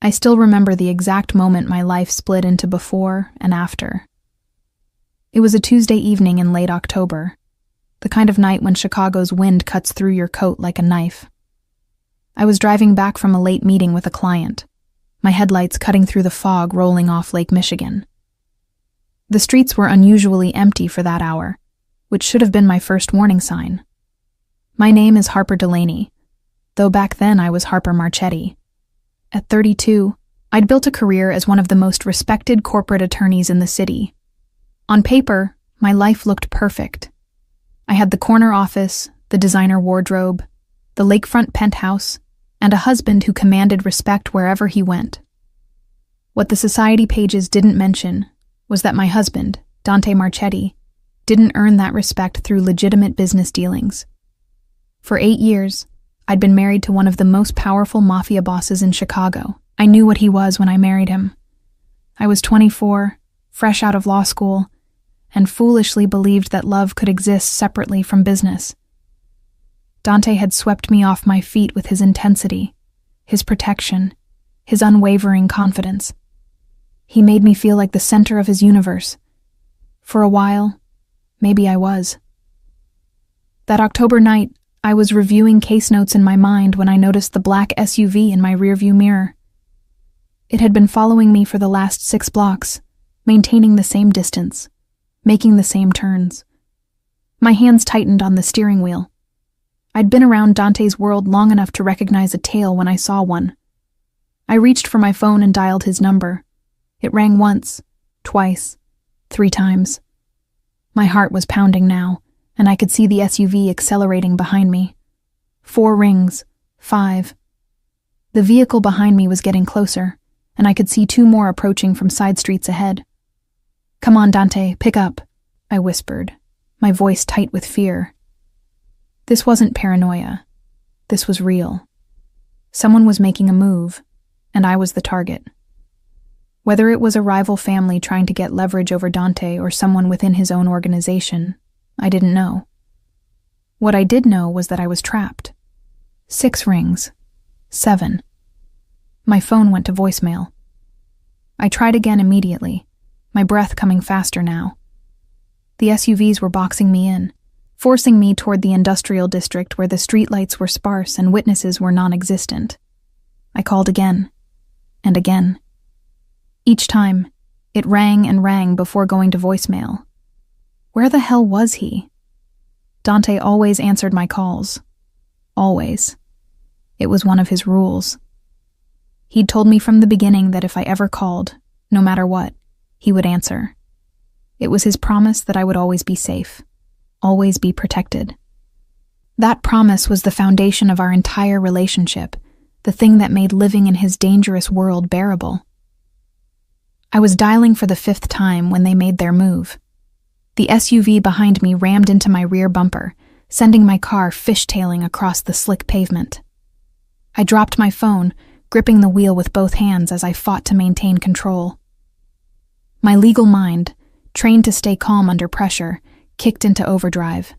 I still remember the exact moment my life split into before and after. It was a Tuesday evening in late October, the kind of night when Chicago's wind cuts through your coat like a knife. I was driving back from a late meeting with a client, my headlights cutting through the fog rolling off Lake Michigan. The streets were unusually empty for that hour, which should have been my first warning sign. My name is Harper Delaney, though back then I was Harper Marchetti. At 32, I'd built a career as one of the most respected corporate attorneys in the city. On paper, my life looked perfect. I had the corner office, the designer wardrobe, the lakefront penthouse, and a husband who commanded respect wherever he went. What the society pages didn't mention was that my husband, Dante Marchetti, didn't earn that respect through legitimate business dealings. For 8 years, I'd been married to one of the most powerful mafia bosses in Chicago. I knew what he was when I married him. I was 24, fresh out of law school, and foolishly believed that love could exist separately from business. Dante had swept me off my feet with his intensity, his protection, his unwavering confidence. He made me feel like the center of his universe. For a while, maybe I was. That October night, I was reviewing case notes in my mind when I noticed the black SUV in my rearview mirror. It had been following me for the last 6 blocks, maintaining the same distance, making the same turns. My hands tightened on the steering wheel. I'd been around Dante's world long enough to recognize a tail when I saw one. I reached for my phone and dialed his number. It rang once, twice, 3 times. My heart was pounding now, and I could see the SUV accelerating behind me. 4 rings, 5. The vehicle behind me was getting closer, and I could see 2 more approaching from side streets ahead. "Come on, Dante, pick up," I whispered, my voice tight with fear. This wasn't paranoia. This was real. Someone was making a move, and I was the target. Whether it was a rival family trying to get leverage over Dante or someone within his own organization, I didn't know. What I did know was that I was trapped. 6 rings. 7. My phone went to voicemail. I tried again immediately, my breath coming faster now. The SUVs were boxing me in, forcing me toward the industrial district where the streetlights were sparse and witnesses were non-existent. I called again, and again. Each time, it rang and rang before going to voicemail. Where the hell was he? Dante always answered my calls. Always. It was one of his rules. He'd told me from the beginning that if I ever called, no matter what, he would answer. It was his promise that I would always be safe, always be protected. That promise was the foundation of our entire relationship, the thing that made living in his dangerous world bearable. I was dialing for the 5th time when they made their move. The SUV behind me rammed into my rear bumper, sending my car fishtailing across the slick pavement. I dropped my phone, gripping the wheel with both hands as I fought to maintain control. My legal mind, trained to stay calm under pressure, kicked into overdrive.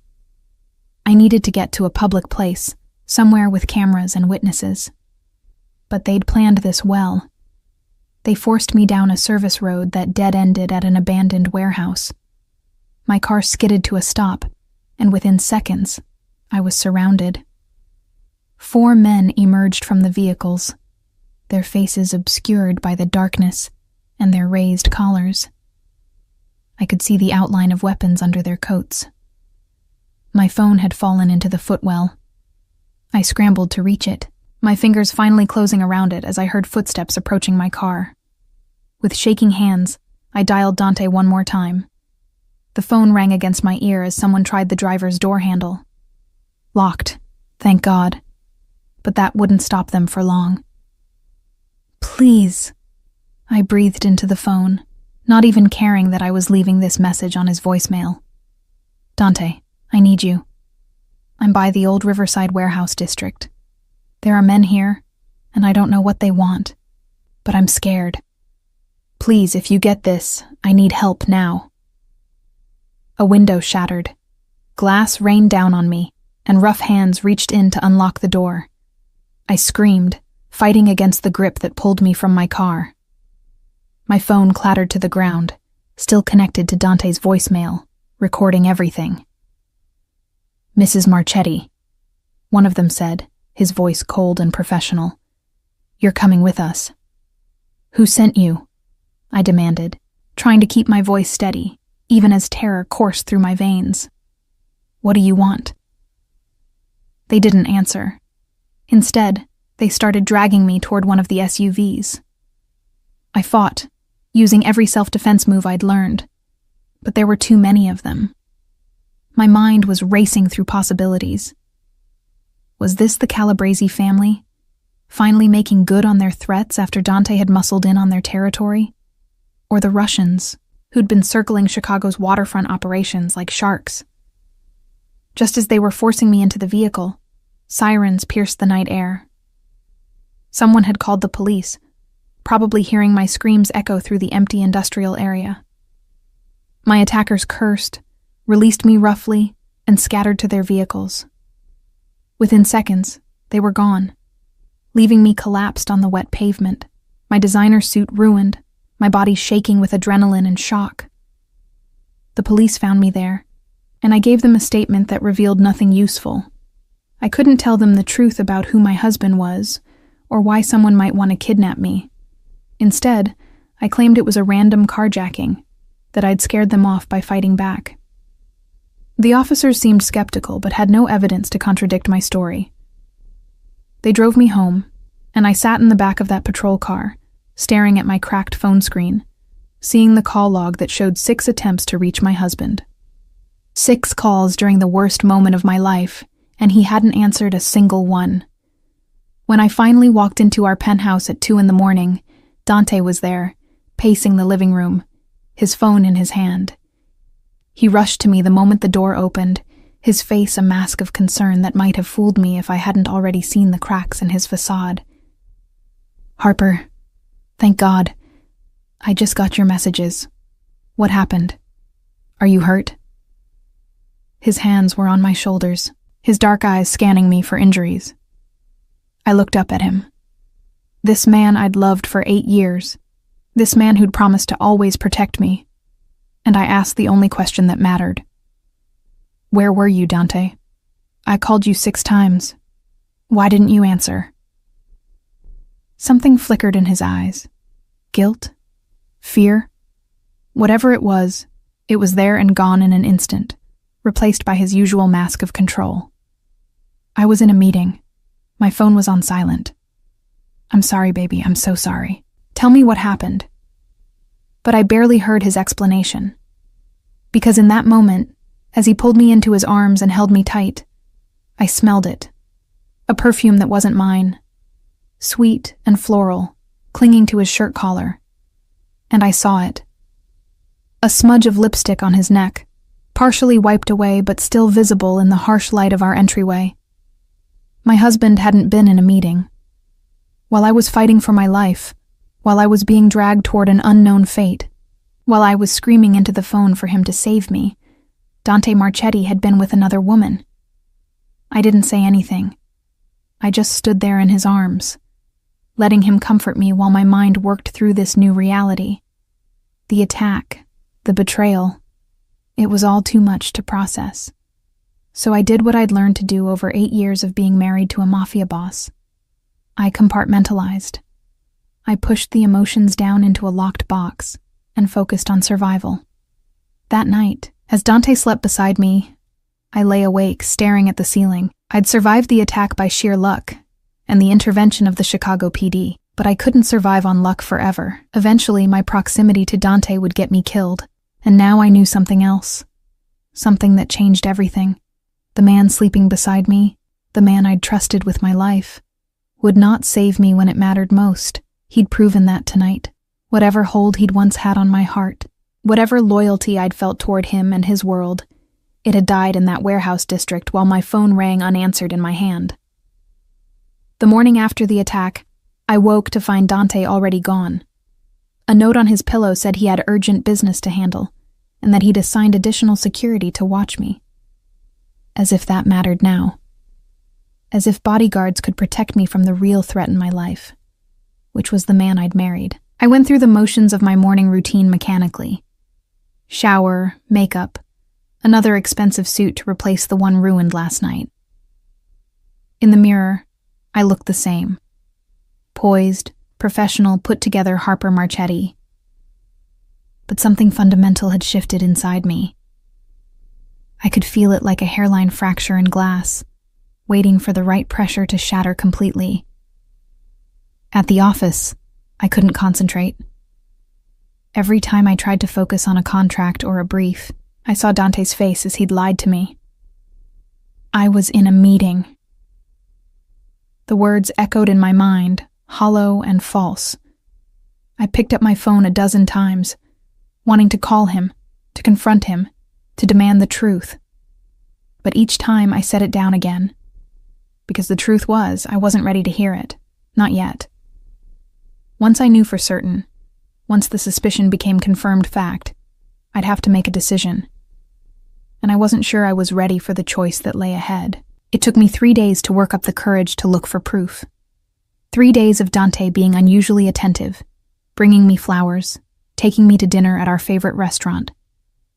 I needed to get to a public place, somewhere with cameras and witnesses. But they'd planned this well. They forced me down a service road that dead-ended at an abandoned warehouse. My car skidded to a stop, and within seconds, I was surrounded. 4 men emerged from the vehicles, their faces obscured by the darkness and their raised collars. I could see the outline of weapons under their coats. My phone had fallen into the footwell. I scrambled to reach it, my fingers finally closing around it as I heard footsteps approaching my car. With shaking hands, I dialed Dante one more time. The phone rang against my ear as someone tried the driver's door handle. Locked, thank God. But that wouldn't stop them for long. "Please," I breathed into the phone, not even caring that I was leaving this message on his voicemail. "Dante, I need you. I'm by the old Riverside warehouse district. There are men here, and I don't know what they want, but I'm scared. Please, if you get this, I need help now." A window shattered. Glass rained down on me, and rough hands reached in to unlock the door. I screamed, fighting against the grip that pulled me from my car. My phone clattered to the ground, still connected to Dante's voicemail, recording everything. "Mrs. Marchetti," one of them said, his voice cold and professional. "You're coming with us." "Who sent you?" I demanded, trying to keep my voice steady, even as terror coursed through my veins. "What do you want?" They didn't answer. Instead, they started dragging me toward one of the SUVs. I fought, using every self-defense move I'd learned, but there were too many of them. My mind was racing through possibilities. Was this the Calabrese family, finally making good on their threats after Dante had muscled in on their territory? Or the Russians, who'd been circling Chicago's waterfront operations like sharks? Just as they were forcing me into the vehicle, sirens pierced the night air. Someone had called the police, probably hearing my screams echo through the empty industrial area. My attackers cursed, released me roughly, and scattered to their vehicles. Within seconds, they were gone, leaving me collapsed on the wet pavement, my designer suit ruined, my body shaking with adrenaline and shock. The police found me there, and I gave them a statement that revealed nothing useful. I couldn't tell them the truth about who my husband was, or why someone might want to kidnap me. Instead, I claimed it was a random carjacking, that I'd scared them off by fighting back. The officers seemed skeptical but had no evidence to contradict my story. They drove me home, and I sat in the back of that patrol car, staring at my cracked phone screen, seeing the call log that showed 6 attempts to reach my husband. 6 calls during the worst moment of my life, and he hadn't answered a single one. When I finally walked into our penthouse at 2 a.m, Dante was there, pacing the living room, his phone in his hand. He rushed to me the moment the door opened, his face a mask of concern that might have fooled me if I hadn't already seen the cracks in his facade. "Harper, thank God. I just got your messages. What happened? Are you hurt?" His hands were on my shoulders, his dark eyes scanning me for injuries. I looked up at him. This man I'd loved for 8 years. This man who'd promised to always protect me. And I asked the only question that mattered. "Where were you, Dante? I called you 6 times. Why didn't you answer?" Something flickered in his eyes. Guilt? Fear? Whatever it was there and gone in an instant, replaced by his usual mask of control. I was in a meeting. My phone was on silent. "I'm sorry, baby, I'm so sorry. Tell me what happened." But I barely heard his explanation. Because in that moment, as he pulled me into his arms and held me tight, I smelled it. A perfume that wasn't mine. Sweet and floral, clinging to his shirt collar. And I saw it. A smudge of lipstick on his neck, partially wiped away but still visible in the harsh light of our entryway. My husband hadn't been in a meeting. While I was fighting for my life, while I was being dragged toward an unknown fate, while I was screaming into the phone for him to save me, Dante Marchetti had been with another woman. I didn't say anything. I just stood there in his arms, letting him comfort me while my mind worked through this new reality. The attack, the betrayal, it was all too much to process. So I did what I'd learned to do over 8 years of being married to a Mafia boss. I compartmentalized. I pushed the emotions down into a locked box and focused on survival. That night, as Dante slept beside me, I lay awake, staring at the ceiling. I'd survived the attack by sheer luck and the intervention of the Chicago PD, but I couldn't survive on luck forever. Eventually, my proximity to Dante would get me killed, and now I knew something else. Something that changed everything. The man sleeping beside me, the man I'd trusted with my life, would not save me when it mattered most. He'd proven that tonight. Whatever hold he'd once had on my heart, whatever loyalty I'd felt toward him and his world, it had died in that warehouse district while my phone rang unanswered in my hand. The morning after the attack, I woke to find Dante already gone. A note on his pillow said he had urgent business to handle, and that he'd assigned additional security to watch me. As if that mattered now. as if bodyguards could protect me from the real threat in my life, which was the man I'd married. I went through the motions of my morning routine mechanically. Shower, makeup, another expensive suit to replace the one ruined last night. In the mirror, I looked the same. Poised, professional, put-together Harper Marchetti. But something fundamental had shifted inside me. I could feel it like a hairline fracture in glass, waiting for the right pressure to shatter completely. At the office, I couldn't concentrate. Every time I tried to focus on a contract or a brief, I saw Dante's face as he'd lied to me. I was in a meeting. The words echoed in my mind, hollow and false. I picked up my phone a dozen times, wanting to call him, to confront him, to demand the truth. But each time I set it down again, because the truth was I wasn't ready to hear it, not yet. Once I knew for certain, once the suspicion became confirmed fact, I'd have to make a decision. And I wasn't sure I was ready for the choice that lay ahead. It took me 3 days to work up the courage to look for proof. 3 days of Dante being unusually attentive, bringing me flowers, taking me to dinner at our favorite restaurant,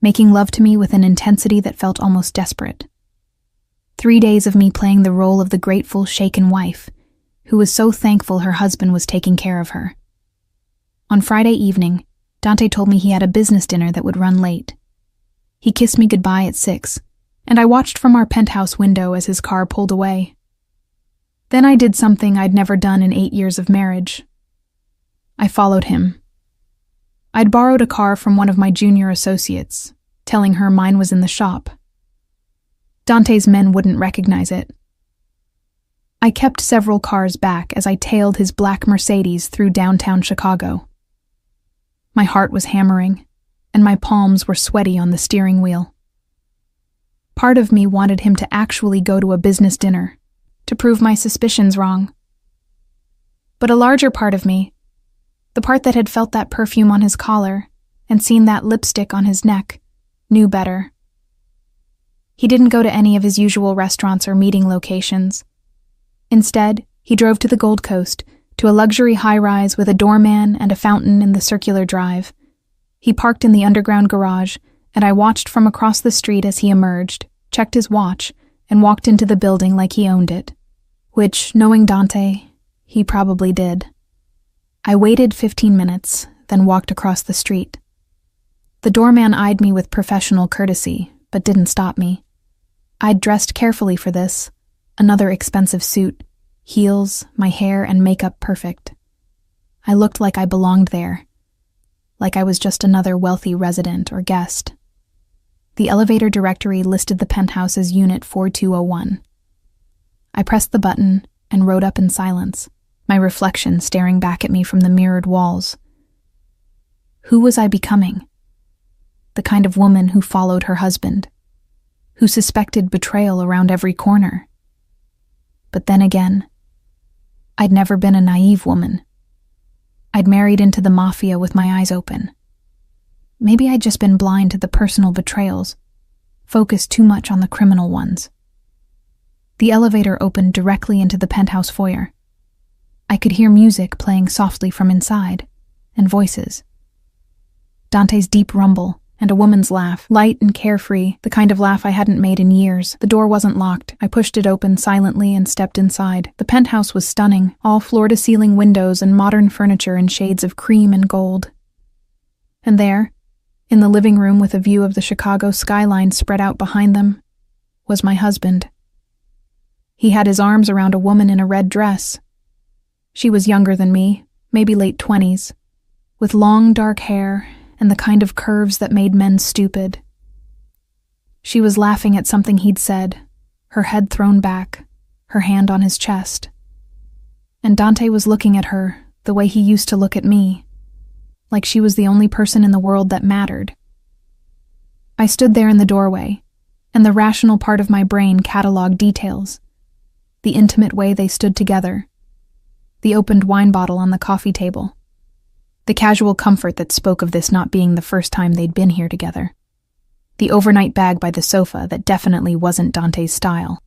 making love to me with an intensity that felt almost desperate. 3 days of me playing the role of the grateful, shaken wife, who was so thankful her husband was taking care of her. On Friday evening, Dante told me he had a business dinner that would run late. He kissed me goodbye at 6, and I watched from our penthouse window as his car pulled away. Then I did something I'd never done in 8 years of marriage. I followed him. I'd borrowed a car from one of my junior associates, telling her mine was in the shop. Dante's men wouldn't recognize it. I kept several cars back as I tailed his black Mercedes through downtown Chicago. My heart was hammering, and my palms were sweaty on the steering wheel. Part of me wanted him to actually go to a business dinner, to prove my suspicions wrong. But a larger part of me, the part that had felt that perfume on his collar and seen that lipstick on his neck, knew better. He didn't go to any of his usual restaurants or meeting locations. Instead, he drove to the Gold Coast, to a luxury high-rise with a doorman and a fountain in the circular drive. He parked in the underground garage, and I watched from across the street as he emerged, checked his watch, and walked into the building like he owned it. Which, knowing Dante, he probably did. I waited 15 minutes, then walked across the street. The doorman eyed me with professional courtesy, but didn't stop me. I'd dressed carefully for this, another expensive suit, heels, my hair and makeup perfect. I looked like I belonged there, like I was just another wealthy resident or guest. The elevator directory listed the penthouse as Unit 4201. I pressed the button and rode up in silence, my reflection staring back at me from the mirrored walls. Who was I becoming? The kind of woman who followed her husband, who suspected betrayal around every corner. But then again, I'd never been a naive woman. I'd married into the Mafia with my eyes open. Maybe I'd just been blind to the personal betrayals, focused too much on the criminal ones. The elevator opened directly into the penthouse foyer. I could hear music playing softly from inside, and voices. Dante's deep rumble, and a woman's laugh, light and carefree, the kind of laugh I hadn't made in years. The door wasn't locked. I pushed it open silently and stepped inside. The penthouse was stunning, all floor-to-ceiling windows and modern furniture in shades of cream and gold. And there, in the living room with a view of the Chicago skyline spread out behind them, was my husband. He had his arms around a woman in a red dress. She was younger than me, maybe late 20s, with long dark hair and the kind of curves that made men stupid. She was laughing at something he'd said, her head thrown back, her hand on his chest. And Dante was looking at her the way he used to look at me, like she was the only person in the world that mattered. I stood there in the doorway, and the rational part of my brain cataloged details, the intimate way they stood together, the opened wine bottle on the coffee table, the casual comfort that spoke of this not being the first time they'd been here together, the overnight bag by the sofa that definitely wasn't Dante's style.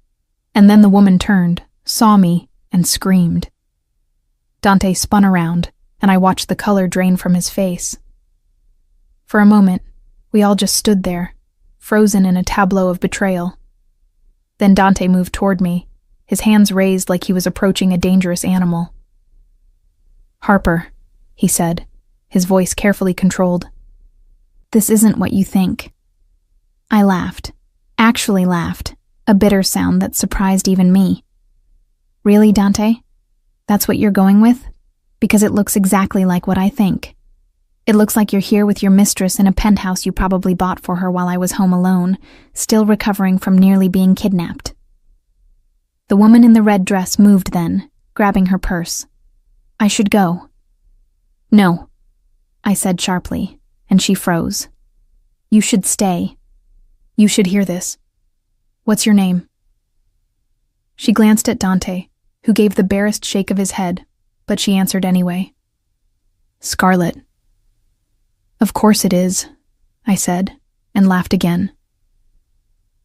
And then the woman turned, saw me, and screamed. Dante spun around, and I watched the color drain from his face. For a moment, we all just stood there, frozen in a tableau of betrayal. Then Dante moved toward me, his hands raised like he was approaching a dangerous animal. "Harper," he said, his voice carefully controlled. "This isn't what you think." I laughed, actually laughed, a bitter sound that surprised even me. "Really, Dante? That's what you're going with? Because it looks exactly like what I think. It looks like you're here with your mistress in a penthouse you probably bought for her while I was home alone, still recovering from nearly being kidnapped." The woman in the red dress moved then, grabbing her purse. "I should go." "No," I said sharply, and she froze. "You should stay. You should hear this. What's your name?" She glanced at Dante, who gave the barest shake of his head, but she answered anyway. "Scarlet." "Of course it is," I said, and laughed again.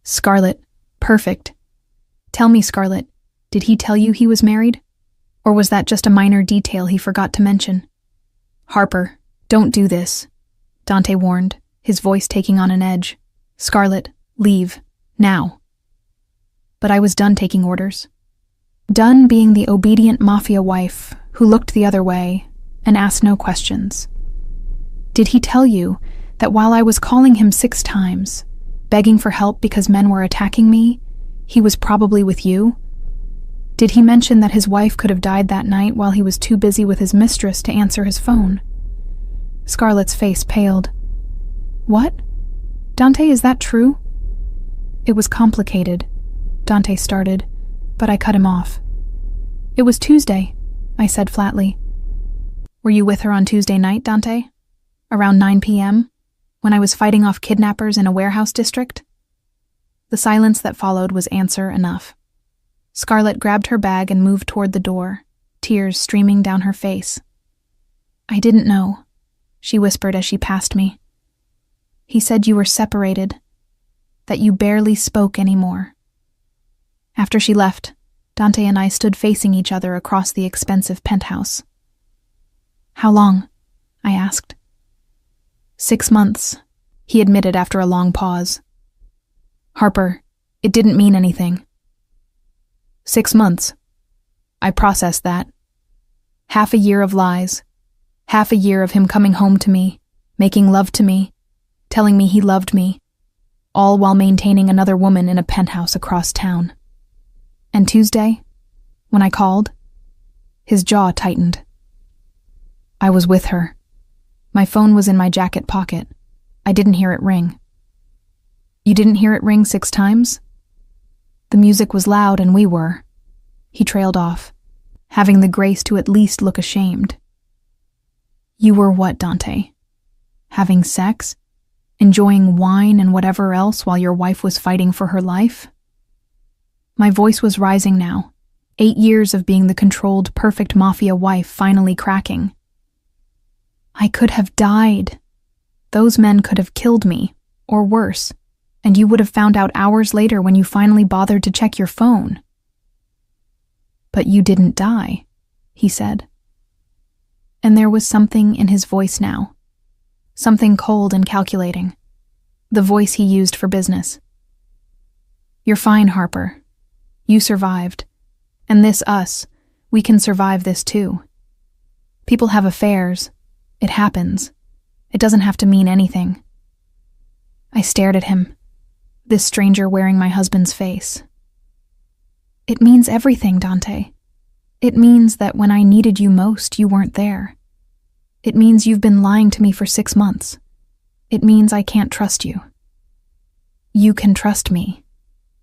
"Scarlet, perfect. Tell me, Scarlet, did he tell you he was married? Or was that just a minor detail he forgot to mention?" "Harper, don't do this," Dante warned, his voice taking on an edge. "Scarlet, leave, now." But I was done taking orders. Done being the obedient Mafia wife who looked the other way and asked no questions. "Did he tell you that while I was calling him 6 times, begging for help because men were attacking me, he was probably with you? Did he mention that his wife could have died that night while he was too busy with his mistress to answer his phone?" Scarlet's face paled. "What? Dante, is that true?" "It was complicated," Dante started, but I cut him off. "It was Tuesday," I said flatly. "Were you with her on Tuesday night, Dante? Around 9 p.m., when I was fighting off kidnappers in a warehouse district?" The silence that followed was answer enough. Scarlet grabbed her bag and moved toward the door, tears streaming down her face. "I didn't know," she whispered as she passed me. "He said you were separated, that you barely spoke anymore." After she left, Dante and I stood facing each other across the expensive penthouse. "How long?" I asked. 6 months, he admitted after a long pause. "Harper, it didn't mean anything." 6 months. I processed that. Half a year of lies. Half a year of him coming home to me, making love to me, telling me he loved me, all while maintaining another woman in a penthouse across town. And Tuesday, when I called, his jaw tightened. I was with her. My phone was in my jacket pocket. I didn't hear it ring. "You didn't hear it ring 6 times? The music was loud and we were." He trailed off, having the grace to at least look ashamed. "You were what, Dante? Having sex? Enjoying wine and whatever else while your wife was fighting for her life?" My voice was rising now, 8 years of being the controlled, perfect Mafia wife finally cracking. "I could have died. Those men could have killed me, or worse, and you would have found out hours later when you finally bothered to check your phone." "But you didn't die," he said. And there was something in his voice now, something cold and calculating, the voice he used for business. "You're fine, Harper. You survived. And this us, we can survive this too. People have affairs. It happens. It doesn't have to mean anything." I stared at him, this stranger wearing my husband's face. "It means everything, Dante. It means that when I needed you most, you weren't there. It means you've been lying to me for 6 months. It means I can't trust you." "You can trust me,"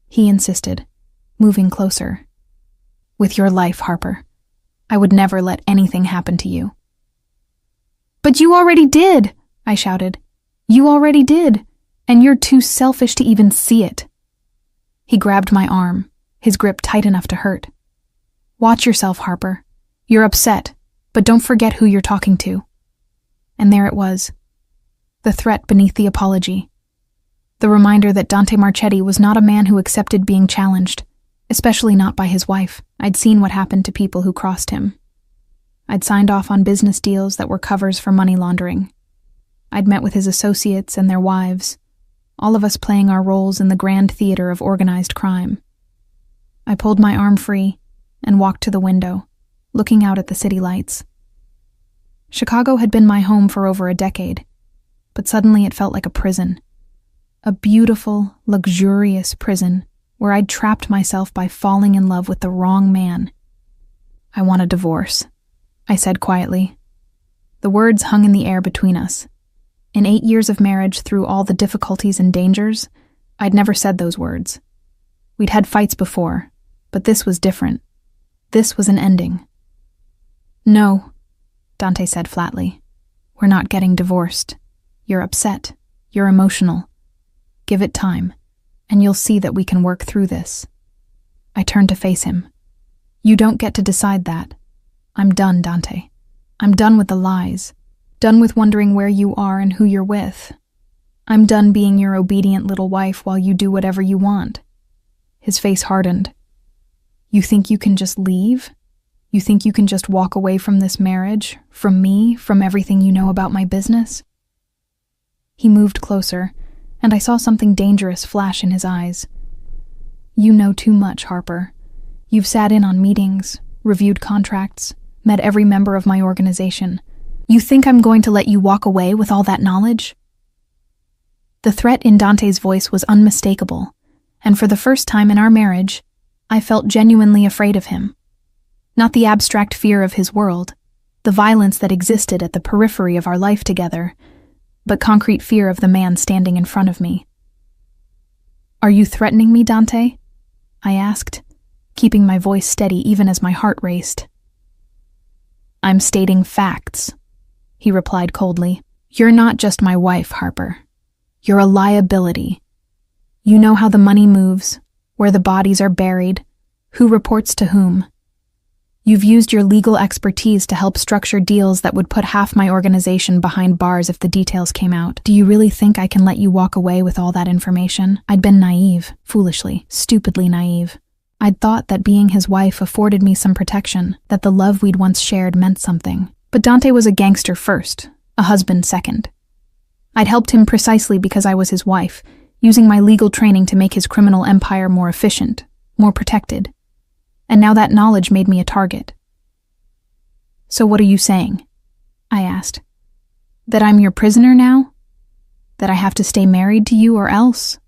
he insisted, moving closer. "With your life, Harper. I would never let anything happen to you." "But you already did," I shouted. "You already did, and you're too selfish to even see it." He grabbed my arm, his grip tight enough to hurt. "Watch yourself, Harper. You're upset, but don't forget who you're talking to." And there it was, the threat beneath the apology. The reminder that Dante Marchetti was not a man who accepted being challenged, especially not by his wife. I'd seen what happened to people who crossed him. I'd signed off on business deals that were covers for money laundering. I'd met with his associates and their wives, all of us playing our roles in the grand theater of organized crime. I pulled my arm free and walked to the window, looking out at the city lights. Chicago had been my home for over a decade, but suddenly it felt like a prison. A beautiful, luxurious prison where I'd trapped myself by falling in love with the wrong man. "I want a divorce," I said quietly. The words hung in the air between us. In 8 years of marriage, through all the difficulties and dangers, I'd never said those words. We'd had fights before, but this was different. This was an ending. "No," Dante said flatly. "We're not getting divorced. You're upset. You're emotional. Give it time, and you'll see that we can work through this." I turned to face him. "You don't get to decide that. I'm done, Dante. I'm done with the lies. Done with wondering where you are and who you're with. I'm done being your obedient little wife while you do whatever you want." His face hardened. "You think you can just leave? You think you can just walk away from this marriage, from me, from everything you know about my business?" He moved closer, and I saw something dangerous flash in his eyes. "You know too much, Harper. You've sat in on meetings, reviewed contracts, met every member of my organization. You think I'm going to let you walk away with all that knowledge?" The threat in Dante's voice was unmistakable, and for the first time in our marriage, I felt genuinely afraid of him. Not the abstract fear of his world, the violence that existed at the periphery of our life together, but concrete fear of the man standing in front of me. "Are you threatening me, Dante?" I asked, keeping my voice steady even as my heart raced. "I'm stating facts," he replied coldly. "You're not just my wife, Harper. You're a liability. You know how the money moves, where the bodies are buried, who reports to whom. You've used your legal expertise to help structure deals that would put half my organization behind bars if the details came out. Do you really think I can let you walk away with all that information?" I'd been naive, foolishly, stupidly naive. I'd thought that being his wife afforded me some protection, that the love we'd once shared meant something. But Dante was a gangster first, a husband second. I'd helped him precisely because I was his wife, using my legal training to make his criminal empire more efficient, more protected. And now that knowledge made me a target. "So what are you saying?" I asked. "That I'm your prisoner now? That I have to stay married to you or else?"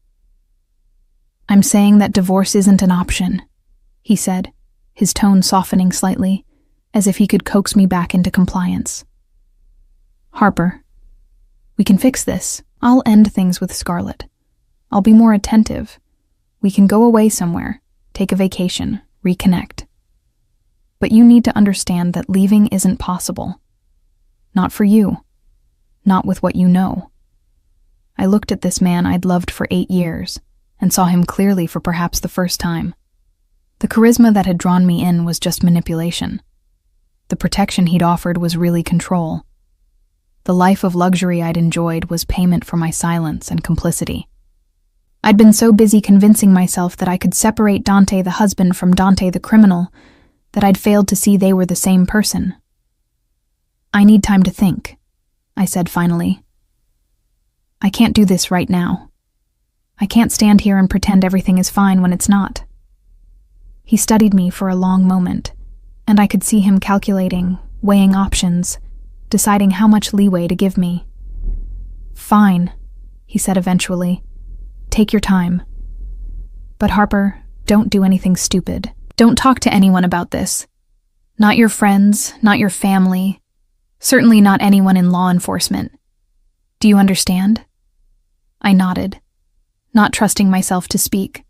"I'm saying that divorce isn't an option," he said, his tone softening slightly, as if he could coax me back into compliance. "Harper, we can fix this. I'll end things with Scarlett. I'll be more attentive. We can go away somewhere, take a vacation, reconnect. But you need to understand that leaving isn't possible. Not for you. Not with what you know." I looked at this man I'd loved for 8 years and saw him clearly for perhaps the first time. The charisma that had drawn me in was just manipulation. The protection he'd offered was really control. The life of luxury I'd enjoyed was payment for my silence and complicity. I'd been so busy convincing myself that I could separate Dante the husband from Dante the criminal that I'd failed to see they were the same person. "I need time to think," I said finally. "I can't do this right now. I can't stand here and pretend everything is fine when it's not." He studied me for a long moment, and I could see him calculating, weighing options, deciding how much leeway to give me. "Fine," he said eventually. "Take your time. But Harper, don't do anything stupid. Don't talk to anyone about this. Not your friends, not your family, certainly not anyone in law enforcement. Do you understand?" I nodded, not trusting myself to speak.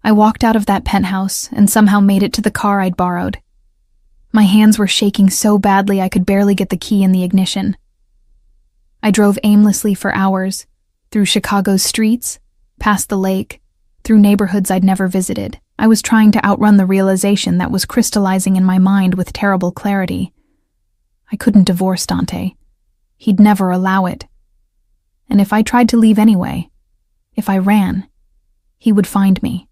I walked out of that penthouse and somehow made it to the car I'd borrowed. My hands were shaking so badly I could barely get the key in the ignition. I drove aimlessly for hours, through Chicago's streets, past the lake, through neighborhoods I'd never visited. I was trying to outrun the realization that was crystallizing in my mind with terrible clarity. I couldn't divorce Dante. He'd never allow it. And if I tried to leave anyway, if I ran, he would find me.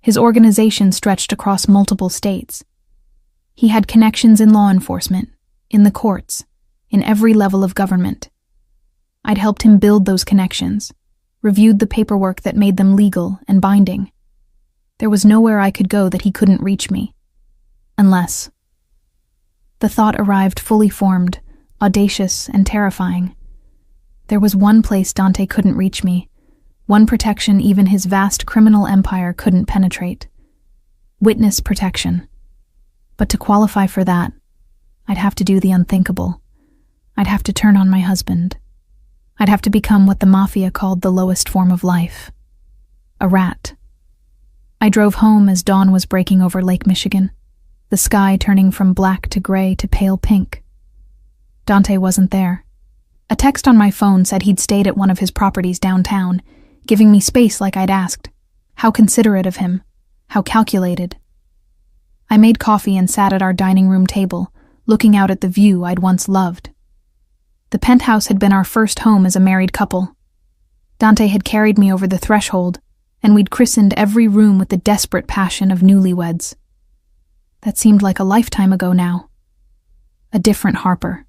His organization stretched across multiple states. He had connections in law enforcement, in the courts, in every level of government. I'd helped him build those connections, reviewed the paperwork that made them legal and binding. There was nowhere I could go that he couldn't reach me. Unless. The thought arrived fully formed, audacious and terrifying. There was one place Dante couldn't reach me, one protection even his vast criminal empire couldn't penetrate. Witness protection. But to qualify for that, I'd have to do the unthinkable. I'd have to turn on my husband. I'd have to become what the Mafia called the lowest form of life. A rat. I drove home as dawn was breaking over Lake Michigan, the sky turning from black to gray to pale pink. Dante wasn't there. A text on my phone said he'd stayed at one of his properties downtown, giving me space like I'd asked. How considerate of him. How calculated. I made coffee and sat at our dining room table, looking out at the view I'd once loved. The penthouse had been our first home as a married couple. Dante had carried me over the threshold, and we'd christened every room with the desperate passion of newlyweds. That seemed like a lifetime ago now. A different Harper,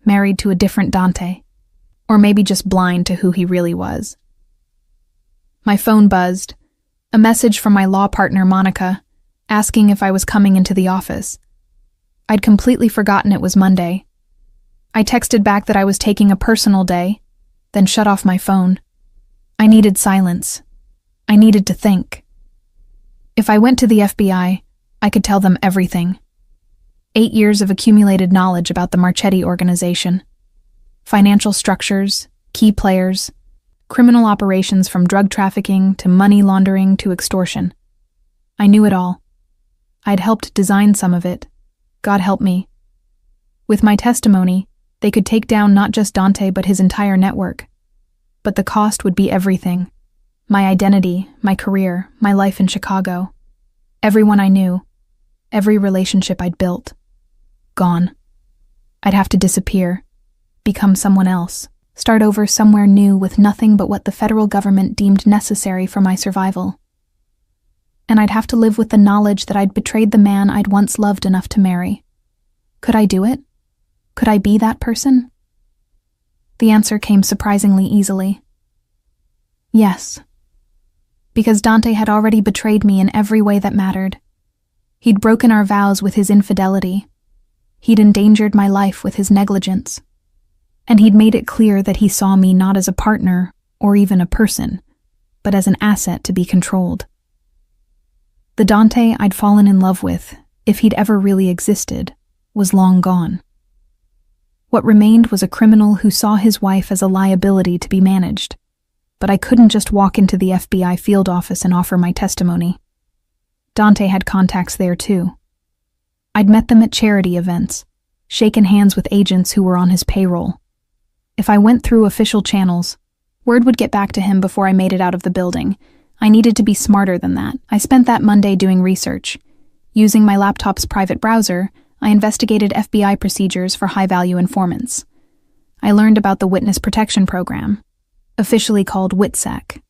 married to a different Dante, or maybe just blind to who he really was. My phone buzzed, a message from my law partner Monica, asking if I was coming into the office. I'd completely forgotten it was Monday. I texted back that I was taking a personal day, then shut off my phone. I needed silence. I needed to think. If I went to the FBI, I could tell them everything. 8 years of accumulated knowledge about the Marchetti organization. Financial structures, key players, criminal operations from drug trafficking to money laundering to extortion. I knew it all. I'd helped design some of it. God help me. With my testimony, they could take down not just Dante but his entire network. But the cost would be everything. My identity, my career, my life in Chicago. Everyone I knew. Every relationship I'd built. Gone. I'd have to disappear. Become someone else. Start over somewhere new with nothing but what the federal government deemed necessary for my survival. And I'd have to live with the knowledge that I'd betrayed the man I'd once loved enough to marry. Could I do it? Could I be that person? The answer came surprisingly easily. Yes. Because Dante had already betrayed me in every way that mattered. He'd broken our vows with his infidelity. He'd endangered my life with his negligence. And he'd made it clear that he saw me not as a partner or even a person, but as an asset to be controlled. The Dante I'd fallen in love with, if he'd ever really existed, was long gone. What remained was a criminal who saw his wife as a liability to be managed, but I couldn't just walk into the FBI field office and offer my testimony. Dante had contacts there too. I'd met them at charity events, shaken hands with agents who were on his payroll. If I went through official channels, word would get back to him before I made it out of the building. I needed to be smarter than that. I spent that Monday doing research. Using my laptop's private browser, I investigated FBI procedures for high-value informants. I learned about the Witness Protection Program, officially called WITSEC.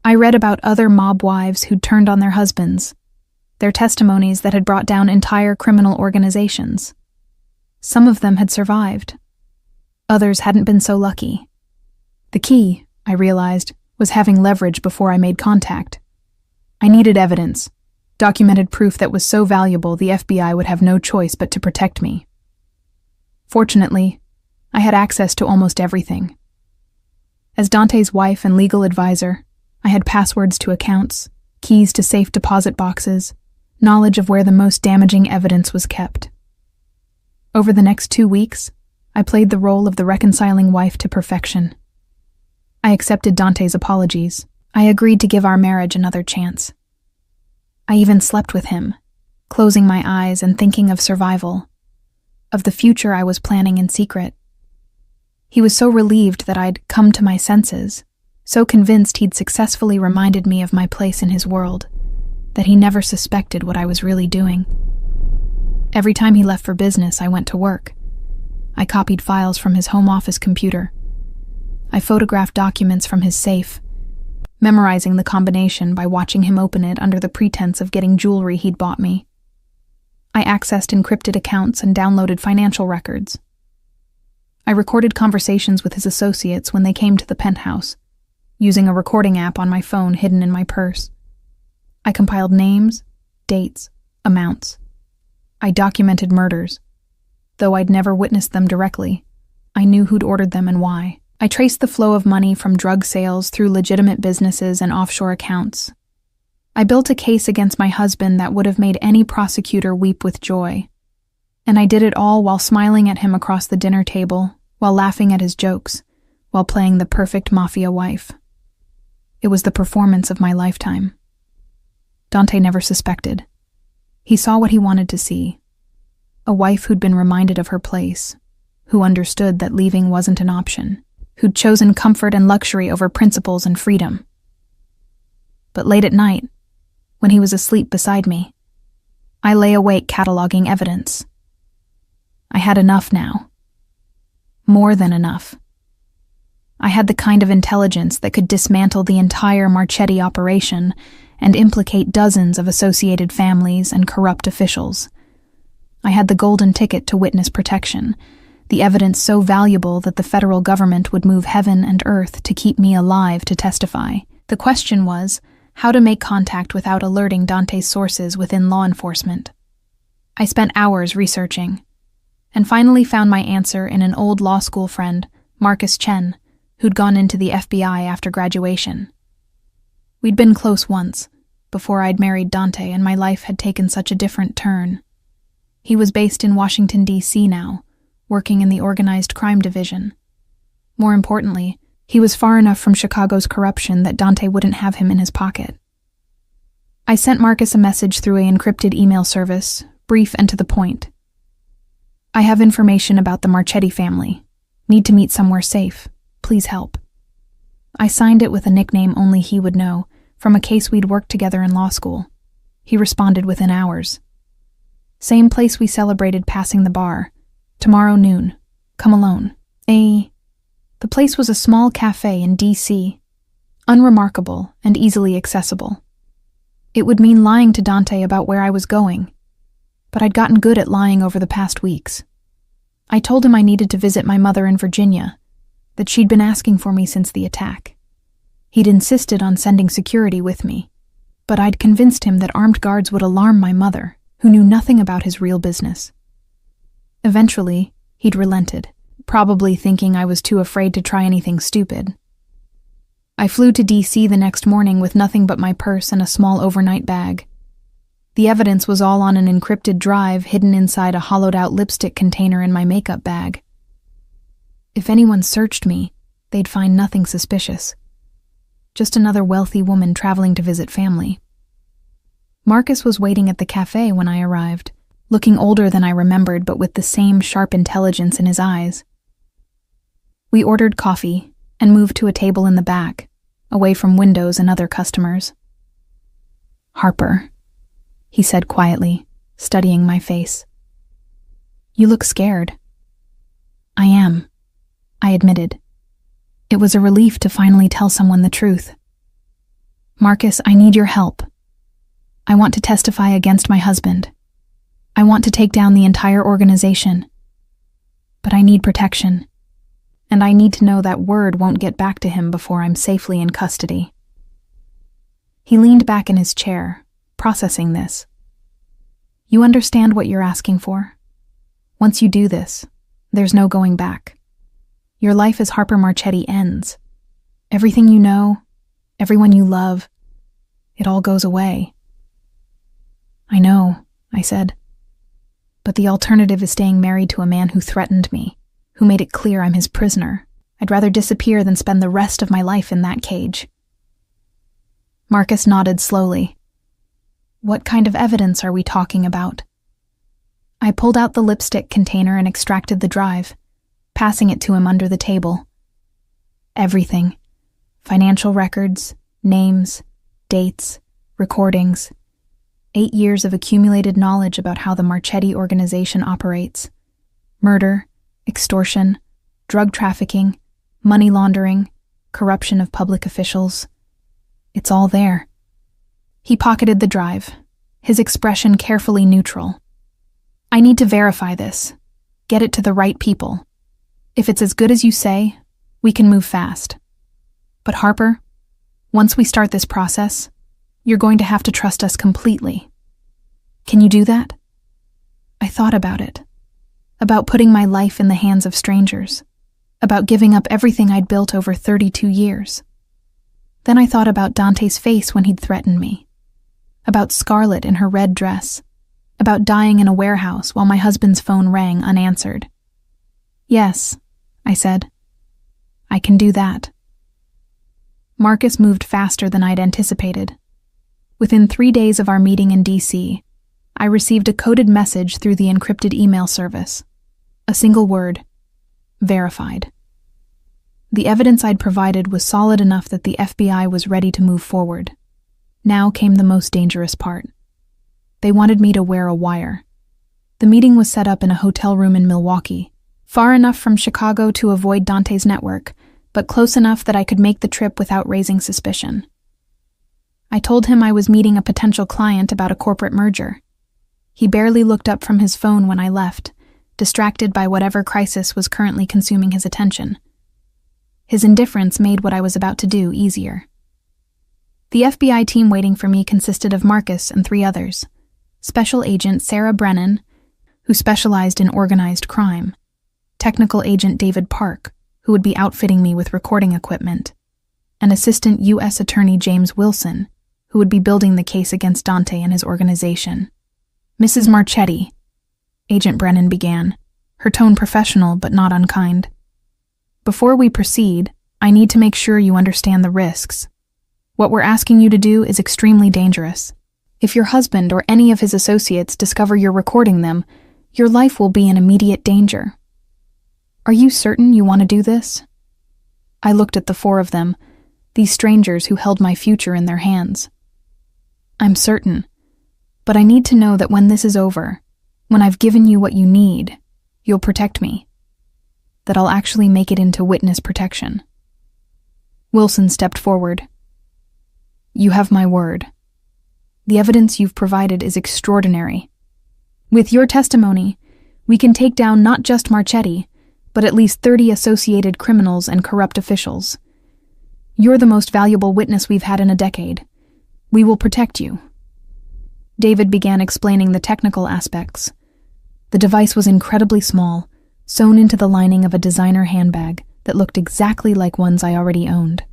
I read about other mob wives who'd turned on their husbands, their testimonies that had brought down entire criminal organizations. Some of them had survived. Others hadn't been so lucky. The key, I realized, was having leverage before I made contact. I needed evidence, documented proof that was so valuable the FBI would have no choice but to protect me. Fortunately, I had access to almost everything. As Dante's wife and legal advisor, I had passwords to accounts, keys to safe deposit boxes, knowledge of where the most damaging evidence was kept. Over the next 2 weeks, I played the role of the reconciling wife to perfection. I accepted Dante's apologies. I agreed to give our marriage another chance. I even slept with him, closing my eyes and thinking of survival, of the future I was planning in secret. He was so relieved that I'd come to my senses, so convinced he'd successfully reminded me of my place in his world, that he never suspected what I was really doing. Every time he left for business, I went to work. I copied files from his home office computer. I photographed documents from his safe, memorizing the combination by watching him open it under the pretense of getting jewelry he'd bought me. I accessed encrypted accounts and downloaded financial records. I recorded conversations with his associates when they came to the penthouse, using a recording app on my phone hidden in my purse. I compiled names, dates, amounts. I documented murders. Though I'd never witnessed them directly, I knew who'd ordered them and why. I traced the flow of money from drug sales through legitimate businesses and offshore accounts. I built a case against my husband that would have made any prosecutor weep with joy. And I did it all while smiling at him across the dinner table, while laughing at his jokes, while playing the perfect Mafia wife. It was the performance of my lifetime. Dante never suspected. He saw what he wanted to see. A wife who'd been reminded of her place, who understood that leaving wasn't an option, who'd chosen comfort and luxury over principles and freedom. But late at night, when he was asleep beside me, I lay awake cataloging evidence. I had enough now. More than enough. I had the kind of intelligence that could dismantle the entire Marchetti operation and implicate dozens of associated families and corrupt officials. I had the golden ticket to witness protection, the evidence so valuable that the federal government would move heaven and earth to keep me alive to testify. The question was, how to make contact without alerting Dante's sources within law enforcement. I spent hours researching, and finally found my answer in an old law school friend, Marcus Chen, who'd gone into the FBI after graduation. We'd been close once, before I'd married Dante and my life had taken such a different turn. He was based in Washington, D.C. now, working in the organized crime division. More importantly, he was far enough from Chicago's corruption that Dante wouldn't have him in his pocket. I sent Marcus a message through an encrypted email service, brief and to the point. I have information about the Marchetti family. Need to meet somewhere safe. Please help. I signed it with a nickname only he would know, from a case we'd worked together in law school. He responded within hours. Same place we celebrated passing the bar. Tomorrow noon. Come alone. The place was a small cafe in D.C., unremarkable and easily accessible. It would mean lying to Dante about where I was going, but I'd gotten good at lying over the past weeks. I told him I needed to visit my mother in Virginia, that she'd been asking for me since the attack. He'd insisted on sending security with me, but I'd convinced him that armed guards would alarm my mother, who knew nothing about his real business. Eventually, he'd relented, probably thinking I was too afraid to try anything stupid. I flew to D.C. the next morning with nothing but my purse and a small overnight bag. The evidence was all on an encrypted drive hidden inside a hollowed-out lipstick container in my makeup bag. If anyone searched me, they'd find nothing suspicious. Just another wealthy woman traveling to visit family. Marcus was waiting at the cafe when I arrived, looking older than I remembered but with the same sharp intelligence in his eyes. We ordered coffee and moved to a table in the back, away from windows and other customers. "Harper," he said quietly, studying my face. "You look scared." "I am," I admitted. It was a relief to finally tell someone the truth. "Marcus, I need your help. I want to testify against my husband. I want to take down the entire organization. But I need protection. And I need to know that word won't get back to him before I'm safely in custody." He leaned back in his chair, processing this. "You understand what you're asking for? Once you do this, there's no going back. Your life as Harper Marchetti ends. Everything you know, everyone you love, it all goes away." "I know," I said. "But the alternative is staying married to a man who threatened me, who made it clear I'm his prisoner. I'd rather disappear than spend the rest of my life in that cage." Marcus nodded slowly. "What kind of evidence are we talking about?" I pulled out the lipstick container and extracted the drive, passing it to him under the table. Everything. Financial records, names, dates, recordings. 8 years of accumulated knowledge about how the Marchetti organization operates. Murder, extortion, drug trafficking, money laundering, corruption of public officials. It's all there. He pocketed the drive, his expression carefully neutral. I need to verify this. Get it to the right people. If it's as good as you say, we can move fast. But Harper, once we start this process, you're going to have to trust us completely. Can you do that? I thought about it. About putting my life in the hands of strangers. About giving up everything I'd built over 32 years. Then I thought about Dante's face when he'd threatened me. About Scarlett in her red dress. About dying in a warehouse while my husband's phone rang unanswered. Yes, I said. I can do that. Marcus moved faster than I'd anticipated. Within 3 days of our meeting in D.C., I received a coded message through the encrypted email service. A single word: verified. The evidence I'd provided was solid enough that the FBI was ready to move forward. Now came the most dangerous part. They wanted me to wear a wire. The meeting was set up in a hotel room in Milwaukee, far enough from Chicago to avoid Dante's network, but close enough that I could make the trip without raising suspicion. I told him I was meeting a potential client about a corporate merger. He barely looked up from his phone when I left, distracted by whatever crisis was currently consuming his attention. His indifference made what I was about to do easier. The FBI team waiting for me consisted of Marcus and 3 others: Special Agent Sarah Brennan, who specialized in organized crime; Technical Agent David Park, who would be outfitting me with recording equipment; and Assistant U.S. Attorney James Wilson, who would be building the case against Dante and his organization. Mrs. Marchetti, Agent Brennan began, her tone professional but not unkind. Before we proceed, I need to make sure you understand the risks. What we're asking you to do is extremely dangerous. If your husband or any of his associates discover you're recording them, your life will be in immediate danger. Are you certain you want to do this? I looked at the 4 of them, these strangers who held my future in their hands. I'm certain, but I need to know that when this is over, when I've given you what you need, you'll protect me. That I'll actually make it into witness protection. Wilson stepped forward. You have my word. The evidence you've provided is extraordinary. With your testimony, we can take down not just Marchetti, but at least 30 associated criminals and corrupt officials. You're the most valuable witness we've had in a decade. We will protect you. David began explaining the technical aspects. The device was incredibly small, sewn into the lining of a designer handbag that looked exactly like ones I already owned.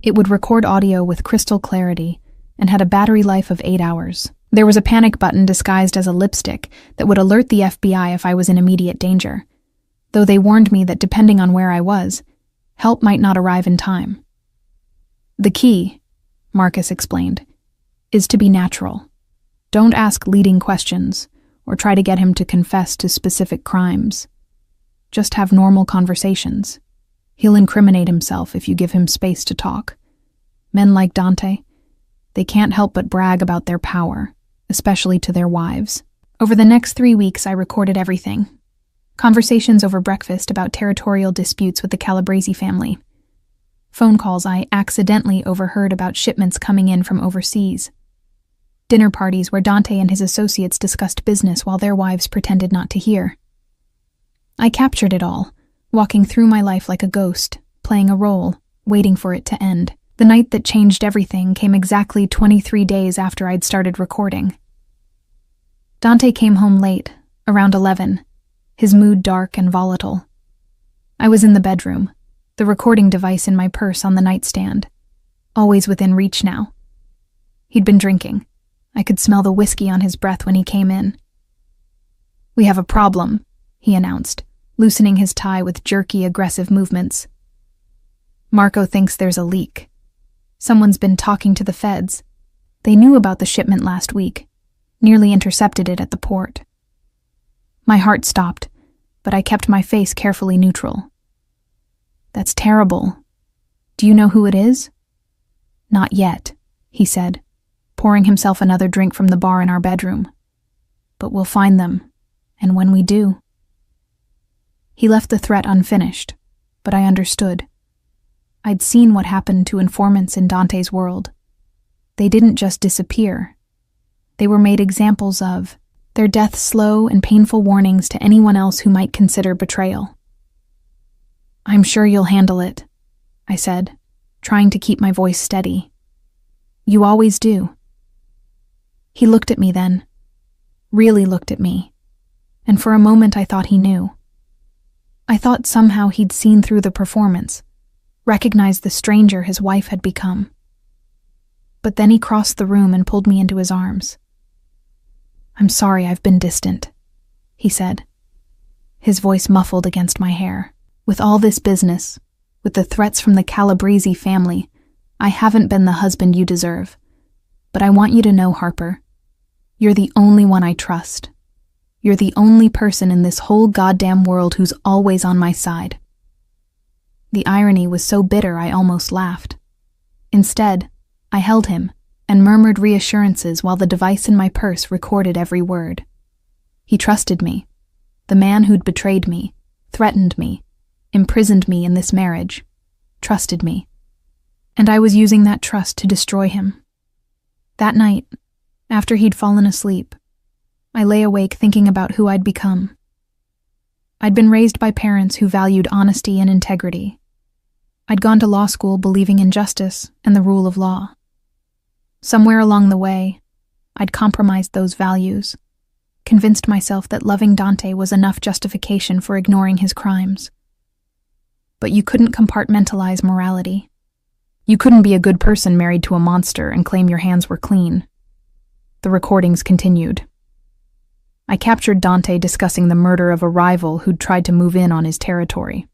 It would record audio with crystal clarity and had a battery life of 8 hours. There was a panic button disguised as a lipstick that would alert the FBI if I was in immediate danger, though they warned me that depending on where I was, help might not arrive in time. The key, Marcus explained, is to be natural. Don't ask leading questions or try to get him to confess to specific crimes. Just have normal conversations. He'll incriminate himself if you give him space to talk. Men like Dante, they can't help but brag about their power, especially to their wives. Over the next 3 weeks, I recorded everything. Conversations over breakfast about territorial disputes with the Calabrese family. Phone calls I accidentally overheard about shipments coming in from overseas. Dinner parties where Dante and his associates discussed business while their wives pretended not to hear. I captured it all, walking through my life like a ghost, playing a role, waiting for it to end. The night that changed everything came exactly 23 days after I'd started recording. Dante came home late, around 11, his mood dark and volatile. I was in the bedroom, the recording device in my purse on the nightstand, always within reach now. He'd been drinking. I could smell the whiskey on his breath when he came in. "We have a problem," he announced, loosening his tie with jerky, aggressive movements. "Marco thinks there's a leak. Someone's been talking to the feds. They knew about the shipment last week, nearly intercepted it at the port." My heart stopped, but I kept my face carefully neutral. "That's terrible. Do you know who it is?" "Not yet," he said, pouring himself another drink from the bar in our bedroom. "But we'll find them, and when we do..." He left the threat unfinished, but I understood. I'd seen what happened to informants in Dante's world. They didn't just disappear. They were made examples of, their deaths slow and painful warnings to anyone else who might consider betrayal. "I'm sure you'll handle it," I said, trying to keep my voice steady. "You always do." He looked at me then, really looked at me, and for a moment I thought he knew. I thought somehow he'd seen through the performance, recognized the stranger his wife had become. But then he crossed the room and pulled me into his arms. "I'm sorry I've been distant," he said, his voice muffled against my hair. "With all this business, with the threats from the Calabrese family, I haven't been the husband you deserve. But I want you to know, Harper, you're the only one I trust. You're the only person in this whole goddamn world who's always on my side." The irony was so bitter I almost laughed. Instead, I held him and murmured reassurances while the device in my purse recorded every word. He trusted me. The man who'd betrayed me, threatened me, imprisoned me in this marriage, trusted me. And I was using that trust to destroy him. That night, after he'd fallen asleep, I lay awake thinking about who I'd become. I'd been raised by parents who valued honesty and integrity. I'd gone to law school believing in justice and the rule of law. Somewhere along the way, I'd compromised those values, convinced myself that loving Dante was enough justification for ignoring his crimes. But you couldn't compartmentalize morality. You couldn't be a good person married to a monster and claim your hands were clean. The recordings continued. I captured Dante discussing the murder of a rival who'd tried to move in on his territory.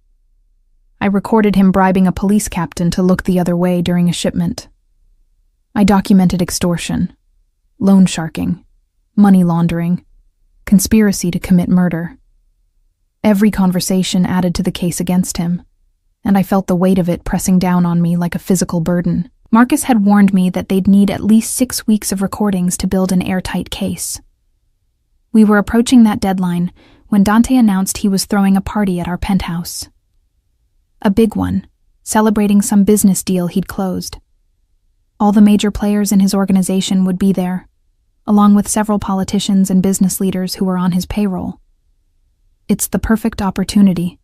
I recorded him bribing a police captain to look the other way during a shipment. I documented extortion, loan sharking, money laundering, conspiracy to commit murder. Every conversation added to the case against him, and I felt the weight of it pressing down on me like a physical burden. Marcus had warned me that they'd need at least 6 weeks of recordings to build an airtight case. We were approaching that deadline when Dante announced he was throwing a party at our penthouse. A big one, celebrating some business deal he'd closed. All the major players in his organization would be there, along with several politicians and business leaders who were on his payroll. "It's the perfect opportunity,"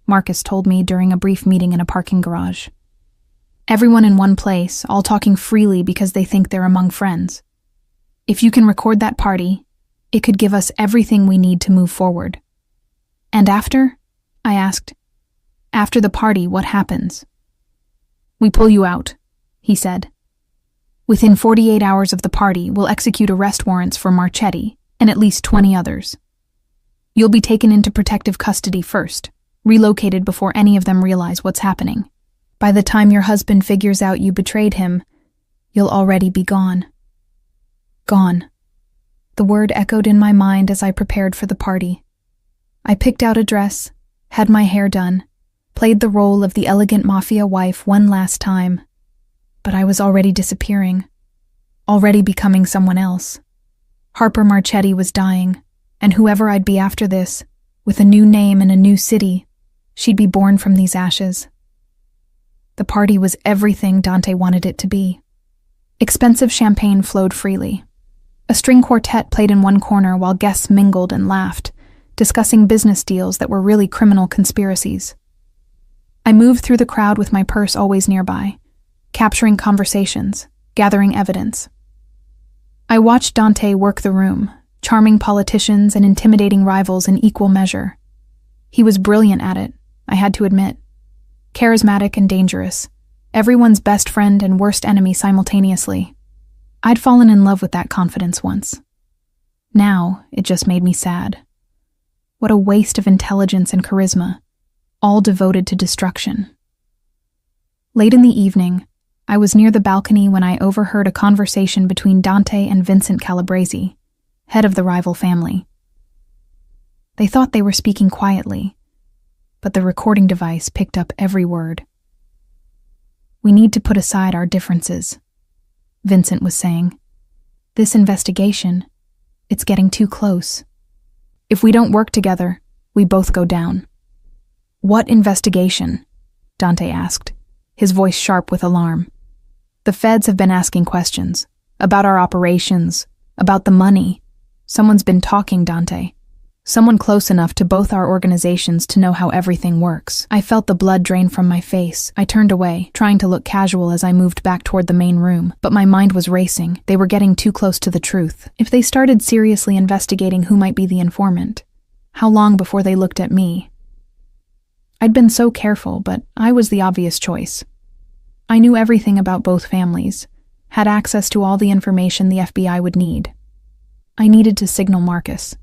Marcus told me during a brief meeting in a parking garage. "Everyone in one place, all talking freely because they think they're among friends. If you can record that party, it could give us everything we need to move forward." "And after?" I asked. "After the party, what happens?" "We pull you out," he said. "Within 48 hours of the party, we'll execute arrest warrants for Marchetti and at least 20 others. You'll be taken into protective custody first, relocated before any of them realize what's happening. By the time your husband figures out you betrayed him, you'll already be gone." Gone. The word echoed in my mind as I prepared for the party. I picked out a dress, had my hair done, played the role of the elegant Mafia wife one last time. But I was already disappearing, already becoming someone else. Harper Marchetti was dying, and whoever I'd be after this, with a new name and a new city, she'd be born from these ashes. The party was everything Dante wanted it to be. Expensive champagne flowed freely. A string quartet played in one corner while guests mingled and laughed, discussing business deals that were really criminal conspiracies. I moved through the crowd with my purse always nearby, capturing conversations, gathering evidence. I watched Dante work the room, charming politicians and intimidating rivals in equal measure. He was brilliant at it, I had to admit. Charismatic and dangerous, everyone's best friend and worst enemy simultaneously. I'd fallen in love with that confidence once. Now, it just made me sad. What a waste of intelligence and charisma, all devoted to destruction. Late in the evening, I was near the balcony when I overheard a conversation between Dante and Vincent Calabrese, head of the rival family. They thought they were speaking quietly, but the recording device picked up every word. "We need to put aside our differences," Vincent was saying. "This investigation, it's getting too close. If we don't work together, we both go down." "What investigation?" Dante asked. his voice sharp with alarm. "The feds have been asking questions. About our operations. About the money. Someone's been talking, Dante. Someone close enough to both our organizations to know how everything works." I felt the blood drain from my face. I turned away, trying to look casual as I moved back toward the main room, but my mind was racing. They were getting too close to the truth. If they started seriously investigating who might be the informant, how long before they looked at me? I'd been so careful, but I was the obvious choice. I knew everything about both families, had access to all the information the FBI would need. I needed to signal Marcus.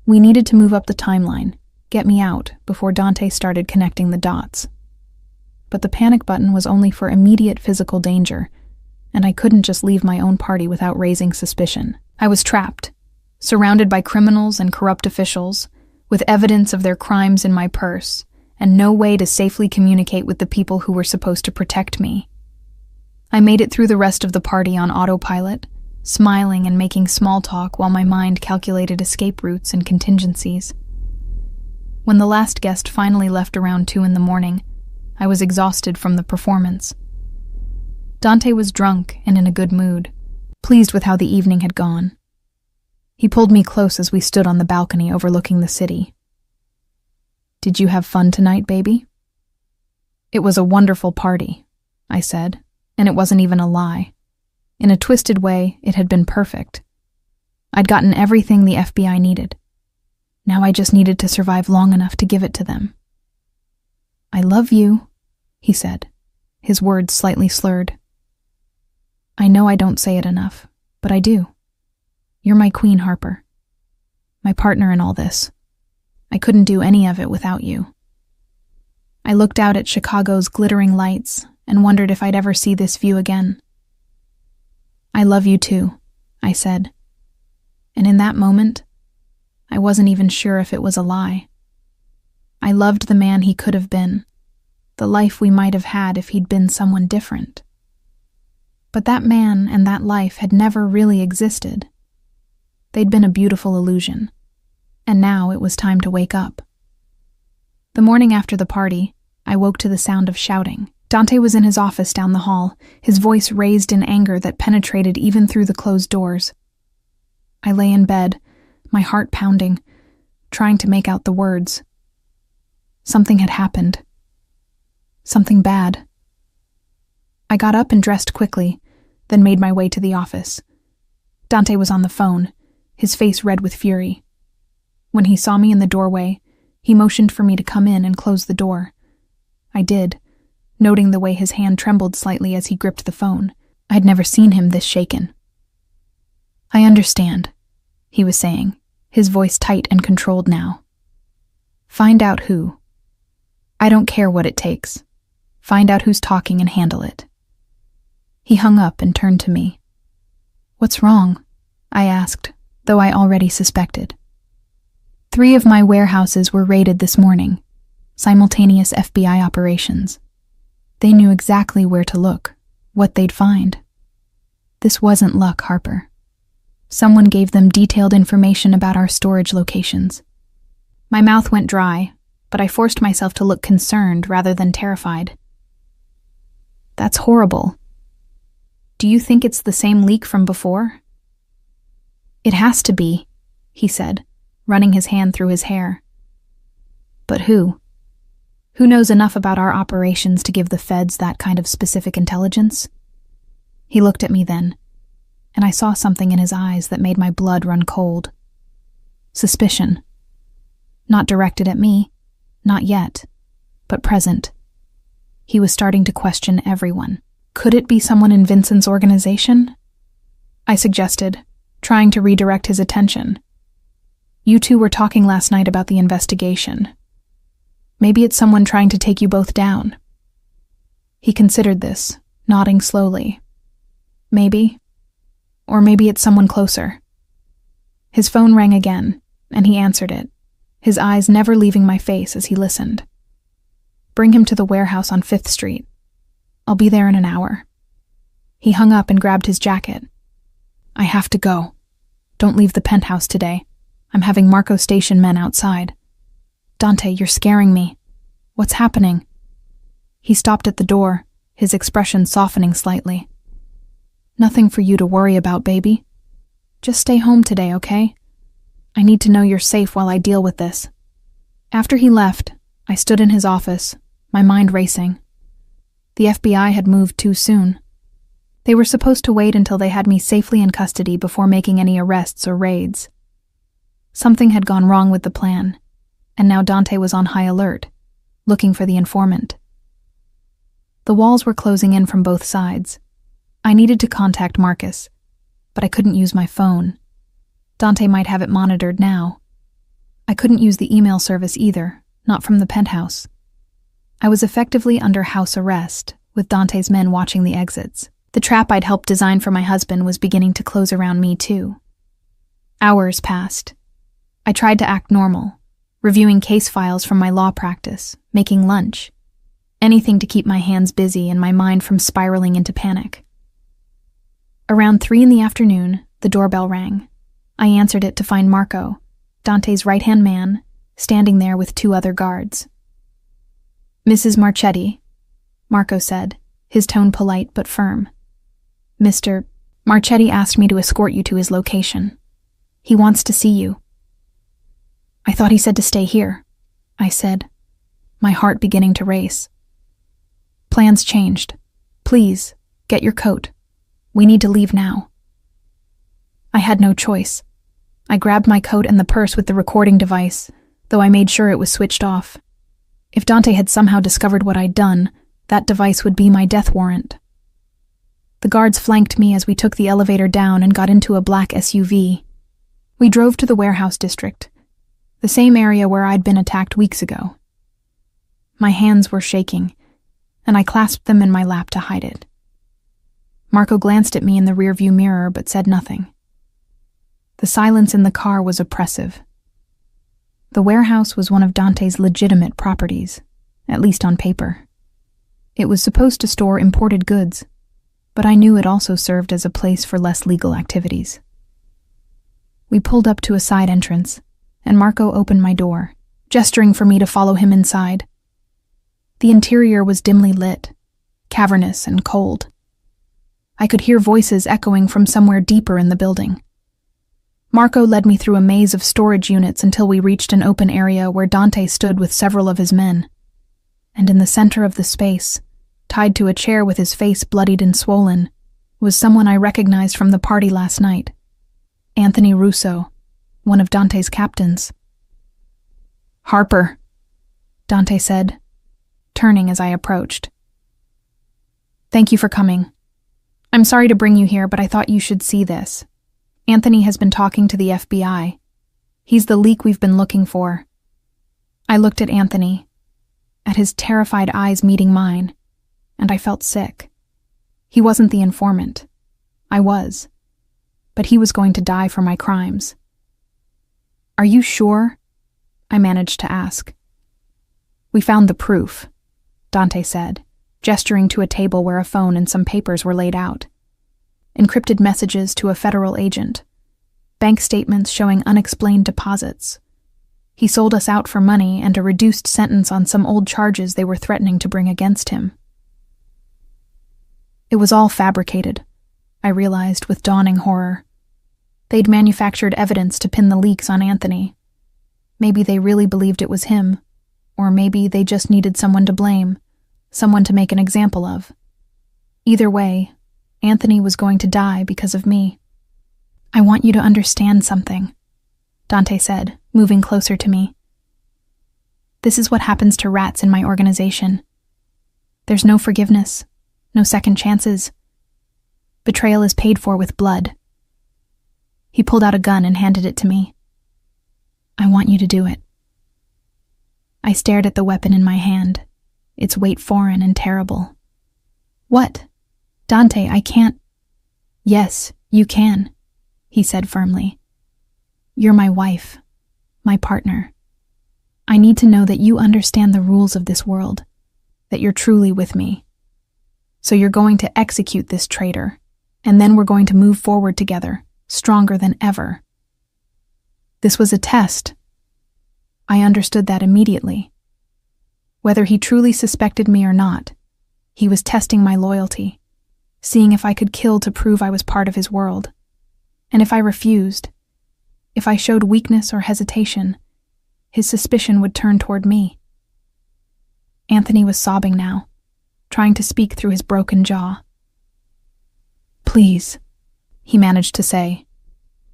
We needed to move up the timeline, get me out, before Dante started connecting the dots. But the panic button was only for immediate physical danger, and I couldn't just leave my own party without raising suspicion. I was trapped, surrounded by criminals and corrupt officials, with evidence of their crimes in my purse, and no way to safely communicate with the people who were supposed to protect me. I made it through the rest of the party on autopilot, smiling and making small talk while my mind calculated escape routes and contingencies. When the last guest finally left around 2 a.m, I was exhausted from the performance. Dante was drunk and in a good mood, pleased with how the evening had gone. He pulled me close as we stood on the balcony overlooking the city. "Did you have fun tonight, baby?" "It was a wonderful party," I said, and it wasn't even a lie. In a twisted way, it had been perfect. I'd gotten everything the FBI needed. Now I just needed to survive long enough to give it to them. "I love you," he said, his words slightly slurred. "I know I don't say it enough, but I do. You're my queen, Harper. My partner in all this. I couldn't do any of it without you." I looked out at Chicago's glittering lights and wondered if I'd ever see this view again. "I love you too," I said. And in that moment, I wasn't even sure if it was a lie. I loved the man he could have been, the life we might have had if he'd been someone different. But that man and that life had never really existed. They'd been a beautiful illusion, and now it was time to wake up. The morning after the party, I woke to the sound of shouting. Dante was in his office down the hall, his voice raised in anger that penetrated even through the closed doors. I lay in bed, my heart pounding, trying to make out the words. Something had happened. Something bad. I got up and dressed quickly, then made my way to the office. Dante was on the phone, his face red with fury. When he saw me in the doorway, he motioned for me to come in and close the door. I did, noting the way his hand trembled slightly as he gripped the phone. I had never seen him this shaken. "I understand," he was saying, his voice tight and controlled now. "Find out who. I don't care what it takes. Find out who's talking and handle it." He hung up and turned to me. "What's wrong?" I asked, though I already suspected. 3 of my warehouses were raided this morning, simultaneous FBI operations. They knew exactly where to look, what they'd find. This wasn't luck, Harper. Someone gave them detailed information about our storage locations. My mouth went dry, but I forced myself to look concerned rather than terrified. "That's horrible. Do you think it's the same leak from before?" "It has to be," he said, running his hand through his hair. "But who? Who knows enough about our operations to give the feds that kind of specific intelligence?" He looked at me then, and I saw something in his eyes that made my blood run cold. Suspicion. Not directed at me, not yet, but present. He was starting to question everyone. Could it be someone in Vincent's organization? I suggested, trying to redirect his attention. "You two were talking last night about the investigation. Maybe it's someone trying to take you both down." He considered this, nodding slowly. "Maybe. Or maybe it's someone closer." His phone rang again, and he answered it, his eyes never leaving my face as he listened. "Bring him to the warehouse on 5th Street. I'll be there in an hour." He hung up and grabbed his jacket. "I have to go. Don't leave the penthouse today. I'm having Marco station men outside." "Dante, you're scaring me. What's happening?" He stopped at the door, his expression softening slightly. "Nothing for you to worry about, baby. Just stay home today, okay? I need to know you're safe while I deal with this." After he left, I stood in his office, my mind racing. The FBI had moved too soon. They were supposed to wait until they had me safely in custody before making any arrests or raids. Something had gone wrong with the plan, and now Dante was on high alert, looking for the informant. The walls were closing in from both sides. I needed to contact Marcus, but I couldn't use my phone. Dante might have it monitored now. I couldn't use the email service either, not from the penthouse. I was effectively under house arrest, with Dante's men watching the exits. The trap I'd helped design for my husband was beginning to close around me too. Hours passed. I tried to act normal, reviewing case files from my law practice, making lunch, anything to keep my hands busy and my mind from spiraling into panic. Around 3 p.m, the doorbell rang. I answered it to find Marco, Dante's right-hand man, standing there with 2 other guards. "Mrs. Marchetti," Marco said, his tone polite but firm. "Mr. Marchetti asked me to escort you to his location. He wants to see you." "I thought he said to stay here," I said, my heart beginning to race. "Plans changed. Please, get your coat. We need to leave now." I had no choice. I grabbed my coat and the purse with the recording device, though I made sure it was switched off. If Dante had somehow discovered what I'd done, that device would be my death warrant. The guards flanked me as we took the elevator down and got into a black SUV. We drove to the warehouse district, the same area where I'd been attacked weeks ago. My hands were shaking, and I clasped them in my lap to hide it. Marco glanced at me in the rearview mirror but said nothing. The silence in the car was oppressive. The warehouse was one of Dante's legitimate properties, at least on paper. It was supposed to store imported goods, but I knew it also served as a place for less legal activities. We pulled up to a side entrance, and Marco opened my door, gesturing for me to follow him inside. The interior was dimly lit, cavernous and cold. I could hear voices echoing from somewhere deeper in the building. Marco led me through a maze of storage units until we reached an open area where Dante stood with several of his men. And in the center of the space, tied to a chair with his face bloodied and swollen, was someone I recognized from the party last night. Anthony Russo, one of Dante's captains. "Harper," Dante said, turning as I approached. "Thank you for coming. I'm sorry to bring you here, but I thought you should see this. Anthony has been talking to the FBI. He's the leak we've been looking for." I looked at Anthony, at his terrified eyes meeting mine, and I felt sick. He wasn't the informant. I was. But he was going to die for my crimes. "Are you sure?" I managed to ask. "We found the proof," Dante said, gesturing to a table where a phone and some papers were laid out. Encrypted messages to a federal agent, bank statements showing unexplained deposits. He sold us out for money and a reduced sentence on some old charges they were threatening to bring against him. It was all fabricated, I realized with dawning horror. They'd manufactured evidence to pin the leaks on Anthony. Maybe they really believed it was him, or maybe they just needed someone to blame, someone to make an example of. Either way, Anthony was going to die because of me. "I want you to understand something," Dante said, moving closer to me. "This is what happens to rats in my organization. There's no forgiveness, no second chances. Betrayal is paid for with blood." He pulled out a gun and handed it to me. "I want you to do it." I stared at the weapon in my hand, its weight foreign and terrible. "What? Dante, I can't." "Yes, you can," he said firmly. "You're my wife, my partner. I need to know that you understand the rules of this world, that you're truly with me. So you're going to execute this traitor, and then we're going to move forward together, stronger than ever." This was a test. I understood that immediately. Whether he truly suspected me or not, He was testing my loyalty, seeing if I could kill to prove I was part of his world. And if I refused, if I showed weakness or hesitation, his suspicion would turn toward me. Anthony was sobbing now, trying to speak through his broken jaw. "Please," he managed to say.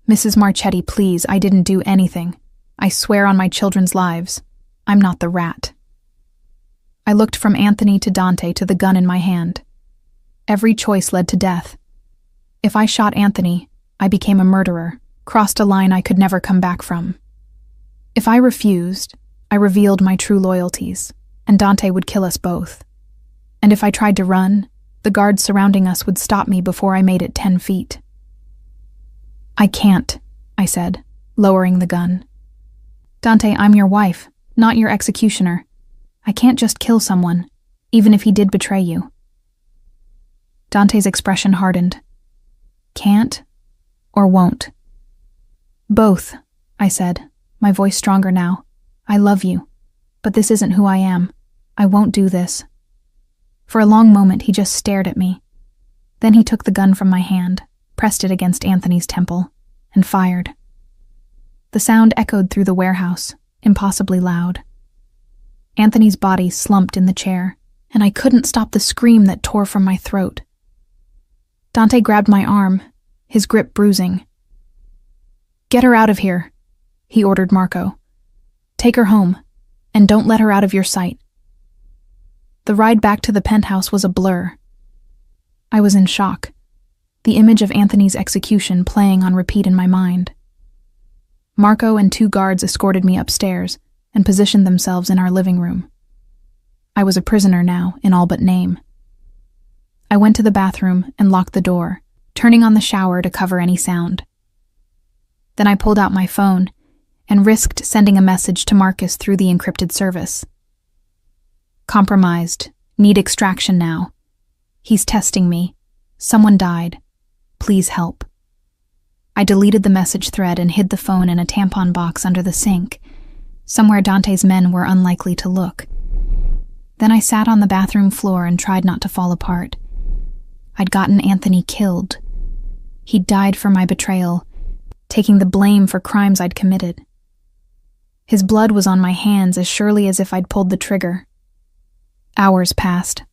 "Mrs. Marchetti, please, I didn't do anything. I swear on my children's lives. I'm not the rat." I looked from Anthony to Dante to the gun in my hand. Every choice led to death. If I shot Anthony, I became a murderer, crossed a line I could never come back from. If I refused, I revealed my true loyalties, and Dante would kill us both. And if I tried to run, the guards surrounding us would stop me before I made it 10 feet. "I can't," I said, lowering the gun. "Dante, I'm your wife, not your executioner. I can't just kill someone, even if he did betray you." Dante's expression hardened. "Can't or won't?" "Both," I said, my voice stronger now. "I love you, but this isn't who I am. I won't do this." For a long moment, he just stared at me. Then he took the gun from my hand, pressed it against Anthony's temple, and fired. The sound echoed through the warehouse, impossibly loud. Anthony's body slumped in the chair, and I couldn't stop the scream that tore from my throat. Dante grabbed my arm, his grip bruising. "Get her out of here," he ordered Marco. "Take her home, and don't let her out of your sight." The ride back to the penthouse was a blur. I was in shock, the image of Anthony's execution playing on repeat in my mind. Marco and 2 guards escorted me upstairs and positioned themselves in our living room. I was a prisoner now, in all but name. I went to the bathroom and locked the door, turning on the shower to cover any sound. Then I pulled out my phone and risked sending a message to Marcus through the encrypted service. "Compromised. Need extraction now. He's testing me. Someone died. Please help." I deleted the message thread and hid the phone in a tampon box under the sink, somewhere Dante's men were unlikely to look. Then I sat on the bathroom floor and tried not to fall apart. I'd gotten Anthony killed. He'd died for my betrayal, taking the blame for crimes I'd committed. His blood was on my hands as surely as if I'd pulled the trigger. Hours passed.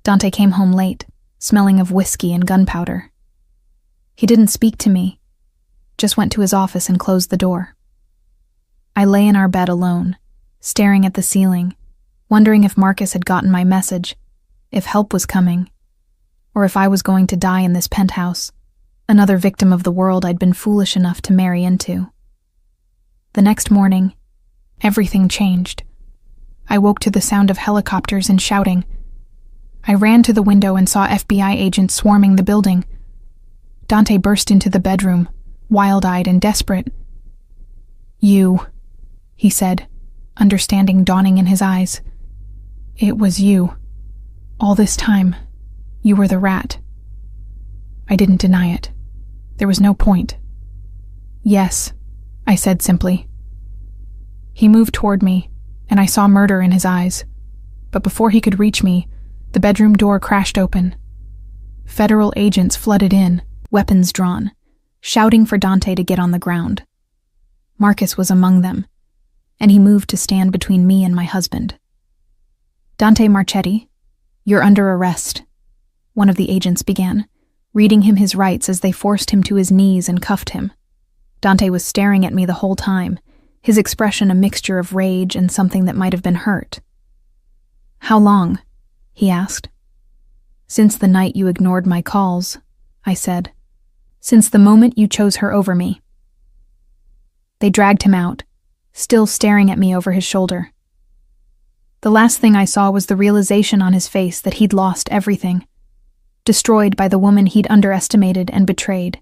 Dante came home late, smelling of whiskey and gunpowder. He didn't speak to me, just went to his office and closed the door. I lay in our bed alone, staring at the ceiling, wondering if Marcus had gotten my message, if help was coming, or if I was going to die in this penthouse, another victim of the world I'd been foolish enough to marry into. The next morning, everything changed. I woke to the sound of helicopters and shouting. I ran to the window and saw FBI agents swarming the building. Dante burst into the bedroom, wild-eyed and desperate. "You," he said, understanding dawning in his eyes. "It was you. All this time, you were the rat." I didn't deny it. There was no point. "Yes," I said simply. He moved toward me, and I saw murder in his eyes. But before he could reach me, the bedroom door crashed open. Federal agents flooded in, weapons drawn, shouting for Dante to get on the ground. Marcus was among them, and he moved to stand between me and my husband. "Dante Marchetti, you're under arrest," one of the agents began, reading him his rights as they forced him to his knees and cuffed him. Dante was staring at me the whole time, his expression a mixture of rage and something that might have been hurt. "How long?" he asked. "Since the night you ignored my calls," I said. "Since the moment you chose her over me." They dragged him out, still staring at me over his shoulder. The last thing I saw was the realization on his face that he'd lost everything, destroyed by the woman he'd underestimated and betrayed.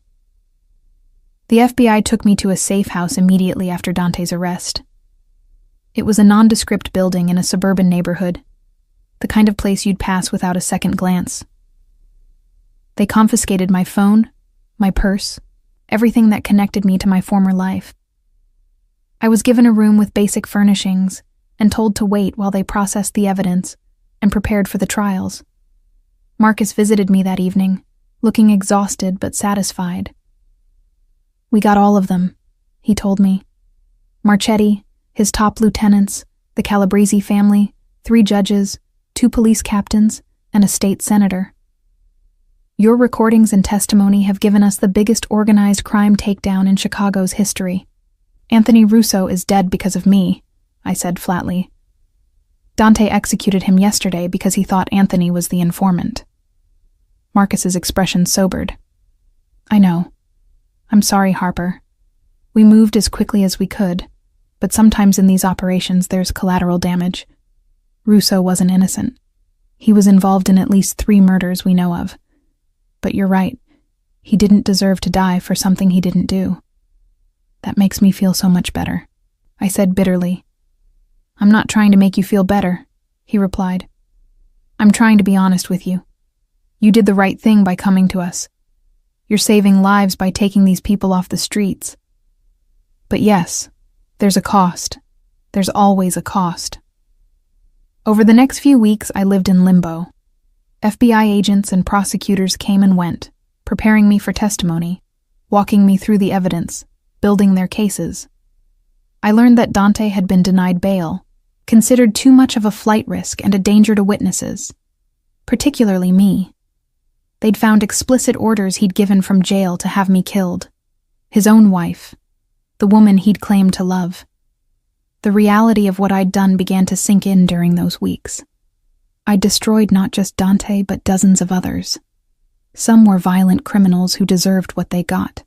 The FBI took me to a safe house immediately after Dante's arrest. It was a nondescript building in a suburban neighborhood, the kind of place you'd pass without a second glance. They confiscated my phone, my purse, everything that connected me to my former life. I was given a room with basic furnishings and told to wait while they processed the evidence and prepared for the trials. Marcus visited me that evening, looking exhausted but satisfied. "We got all of them," he told me. Marchetti, his top lieutenants, the Calabrese family, 3 judges, 2 police captains, and a state senator. "Your recordings and testimony have given us the biggest organized crime takedown in Chicago's history. Anthony Russo is dead because of me," I said flatly. "Dante executed him yesterday because he thought Anthony was the informant." Marcus's expression sobered. "I know. I'm sorry, Harper. We moved as quickly as we could, but sometimes in these operations there's collateral damage. Russo wasn't innocent. He was involved in at least 3 murders we know of. But you're right. He didn't deserve to die for something he didn't do. That makes me feel so much better," I said bitterly. "I'm not trying to make you feel better," he replied. "I'm trying to be honest with you. You did the right thing by coming to us. You're saving lives by taking these people off the streets. But yes, there's a cost. There's always a cost." Over the next few weeks, I lived in limbo. FBI agents and prosecutors came and went, preparing me for testimony, walking me through the evidence, building their cases. I learned that Dante had been denied bail, considered too much of a flight risk and a danger to witnesses, particularly me. They'd found explicit orders he'd given from jail to have me killed. His own wife, the woman he'd claimed to love. The reality of what I'd done began to sink in during those weeks. I destroyed not just Dante, but dozens of others. Some were violent criminals who deserved what they got.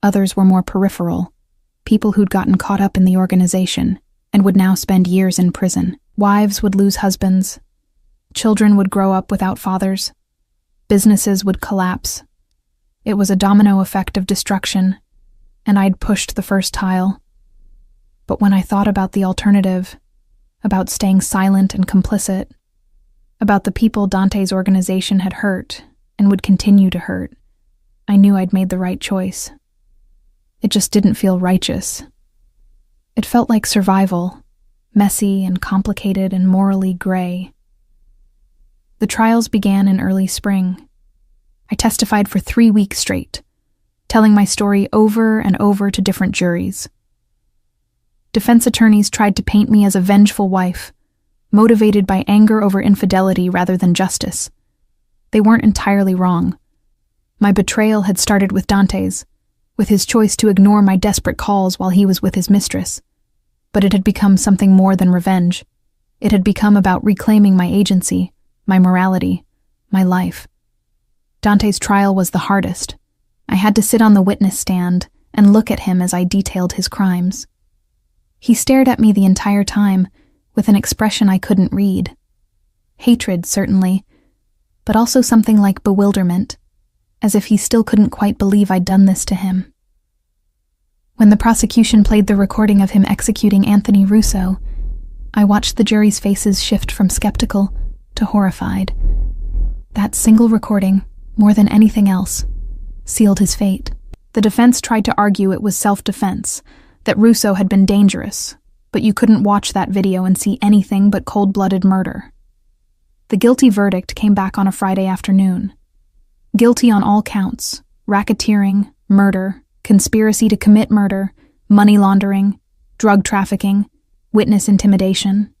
Others were more peripheral, people who'd gotten caught up in the organization and would now spend years in prison. Wives would lose husbands. Children would grow up without fathers. Businesses would collapse. It was a domino effect of destruction, and I'd pushed the first tile. But when I thought about the alternative, about staying silent and complicit, about the people Dante's organization had hurt and would continue to hurt, I knew I'd made the right choice. It just didn't feel righteous. It felt like survival, messy and complicated and morally gray. The trials began in early spring. I testified for 3 weeks straight, telling my story over and over to different juries. Defense attorneys tried to paint me as a vengeful wife, motivated by anger over infidelity rather than justice. They weren't entirely wrong. My betrayal had started with Dante's, with his choice to ignore my desperate calls while he was with his mistress. But it had become something more than revenge. It had become about reclaiming my agency, my morality, my life. Dante's trial was the hardest. I had to sit on the witness stand and look at him as I detailed his crimes. He stared at me the entire time, with an expression I couldn't read. Hatred, certainly, but also something like bewilderment, as if he still couldn't quite believe I'd done this to him. When the prosecution played the recording of him executing Anthony Russo, I watched the jury's faces shift from skeptical to horrified. That single recording, more than anything else, sealed his fate. The defense tried to argue it was self-defense, that Russo had been dangerous, but you couldn't watch that video and see anything but cold-blooded murder. The guilty verdict came back on a Friday afternoon. Guilty on all counts: racketeering, murder, conspiracy to commit murder, money laundering, drug trafficking, witness intimidation.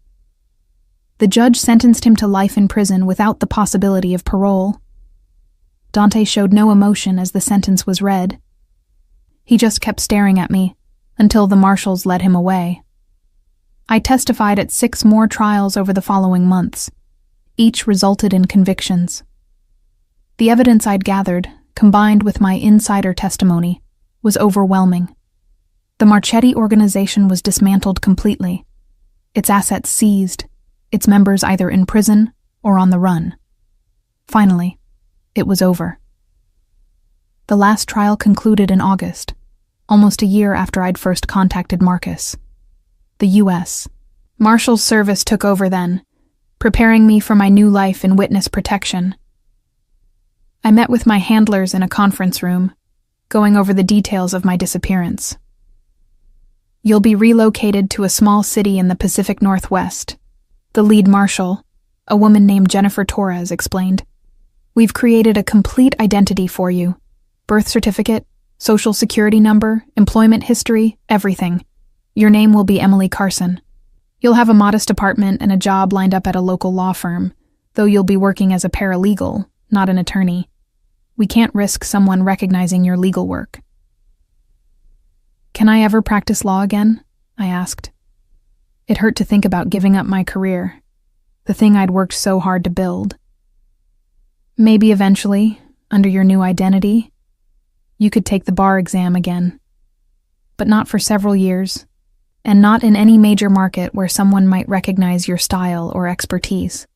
The judge sentenced him to life in prison without the possibility of parole. Dante showed no emotion as the sentence was read. He just kept staring at me until the marshals led him away. I testified at 6 more trials over the following months. Each resulted in convictions. The evidence I'd gathered, combined with my insider testimony, was overwhelming. The Marchetti organization was dismantled completely, its assets seized, its members either in prison or on the run. Finally, it was over. The last trial concluded in August, almost a year after I'd first contacted Marcus. The U.S. Marshals Service took over then, preparing me for my new life in witness protection. I met with my handlers in a conference room, going over the details of my disappearance. "You'll be relocated to a small city in the Pacific Northwest," the lead marshal, a woman named Jennifer Torres, explained. We've created a complete identity for you. Birth certificate, social security number, employment history, everything. Your name will be Emily Carson. You'll have a modest apartment and a job lined up at a local law firm, though you'll be working as a paralegal, not an attorney. We can't risk someone recognizing your legal work. Can I ever practice law again? I asked. It hurt to think about giving up my career, the thing I'd worked so hard to build. Maybe eventually, under your new identity, you could take the bar exam again. But not for several years, and not in any major market where someone might recognize your style or expertise.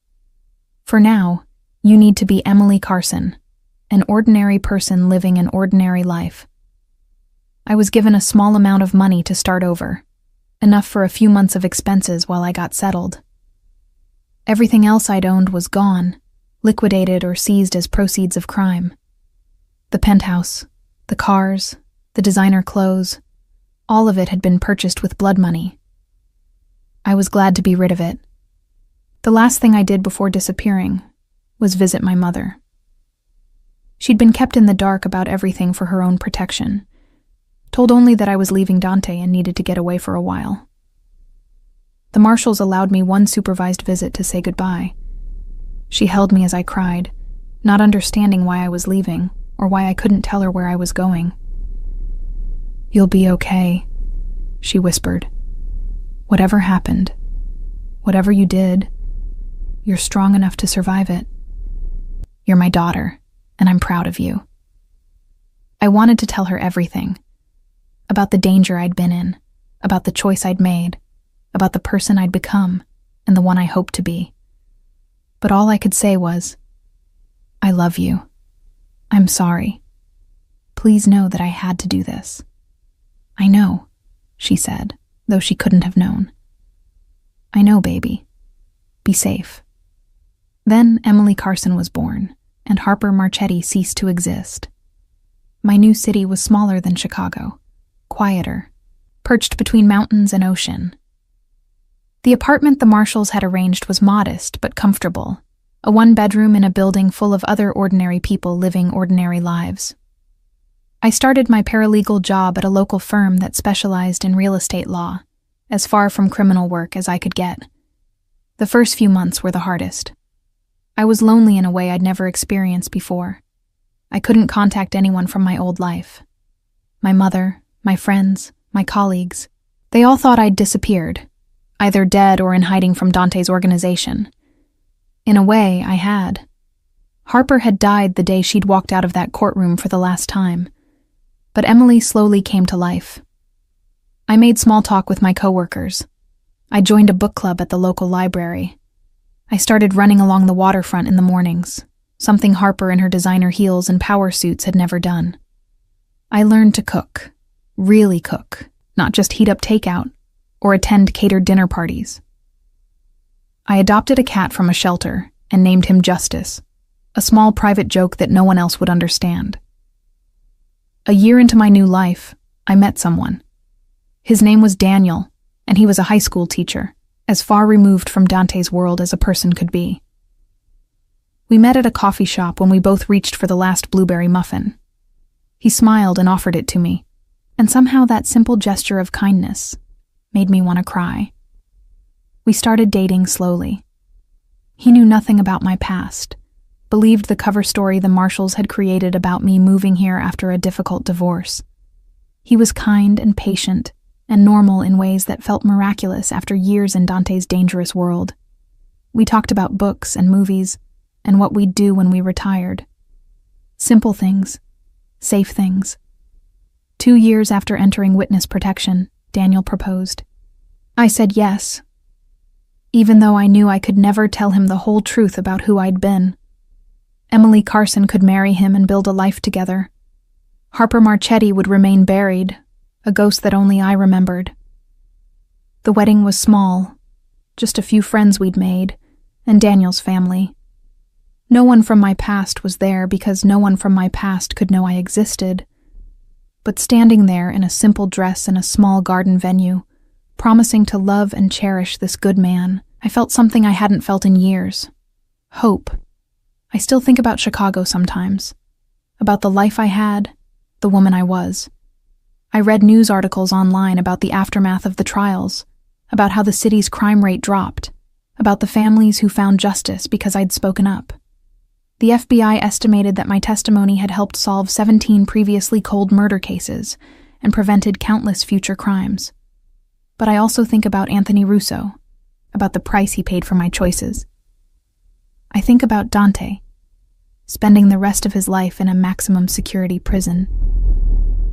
For now, you need to be Emily Carson, an ordinary person living an ordinary life. I was given a small amount of money to start over, enough for a few months of expenses while I got settled. Everything else I'd owned was gone, liquidated or seized as proceeds of crime. The penthouse, the cars, the designer clothes, all of it had been purchased with blood money. I was glad to be rid of it. The last thing I did before disappearing was visit my mother. She'd been kept in the dark about everything for her own protection, told only that I was leaving Dante and needed to get away for a while. The marshals allowed me one supervised visit to say goodbye. She held me as I cried, not understanding why I was leaving or why I couldn't tell her where I was going. "You'll be okay," she whispered. "Whatever happened, whatever you did, you're strong enough to survive it. You're my daughter, and I'm proud of you." I wanted to tell her everything. About the danger I'd been in, about the choice I'd made, about the person I'd become, and the one I hoped to be. But all I could say was, "I love you. I'm sorry. Please know that I had to do this." "I know," she said, though she couldn't have known. "I know, baby. Be safe." Then Emily Carson was born, and Harper Marchetti ceased to exist. My new city was smaller than Chicago, quieter, perched between mountains and ocean. The apartment the Marshalls had arranged was modest but comfortable, a one-bedroom in a building full of other ordinary people living ordinary lives. I started my paralegal job at a local firm that specialized in real estate law, as far from criminal work as I could get. The first few months were the hardest. I was lonely in a way I'd never experienced before. I couldn't contact anyone from my old life. My mother, my friends, my colleagues, they all thought I'd disappeared, either dead or in hiding from Dante's organization. In a way, I had. Harper had died the day she'd walked out of that courtroom for the last time. But Emily slowly came to life. I made small talk with my coworkers. I joined a book club at the local library. I started running along the waterfront in the mornings, something Harper in her designer heels and power suits had never done. I learned to cook, really cook, not just heat up takeout or attend catered dinner parties. I adopted a cat from a shelter and named him Justice, a small private joke that no one else would understand. A year into my new life, I met someone. His name was Daniel, and he was a high school teacher, as far removed from Dante's world as a person could be. We met at a coffee shop when we both reached for the last blueberry muffin. He smiled and offered it to me, and somehow that simple gesture of kindness made me want to cry. We started dating slowly. He knew nothing about my past, believed the cover story the Marshalls had created about me moving here after a difficult divorce. He was kind and patient and normal in ways that felt miraculous after years in Dante's dangerous world. We talked about books and movies and what we'd do when we retired. Simple things, safe things. 2 years after entering witness protection, Daniel proposed. I said yes, even though I knew I could never tell him the whole truth about who I'd been. Emily Carson could marry him and build a life together. Harper Marchetti would remain buried, a ghost that only I remembered. The wedding was small, just a few friends we'd made, and Daniel's family. No one from my past was there because no one from my past could know I existed. But standing there in a simple dress in a small garden venue, promising to love and cherish this good man, I felt something I hadn't felt in years. Hope. I still think about Chicago sometimes, about the life I had, the woman I was. I read news articles online about the aftermath of the trials, about how the city's crime rate dropped, about the families who found justice because I'd spoken up. The FBI estimated that my testimony had helped solve 17 previously cold murder cases and prevented countless future crimes. But I also think about Anthony Russo, about the price he paid for my choices. I think about Dante, spending the rest of his life in a maximum security prison,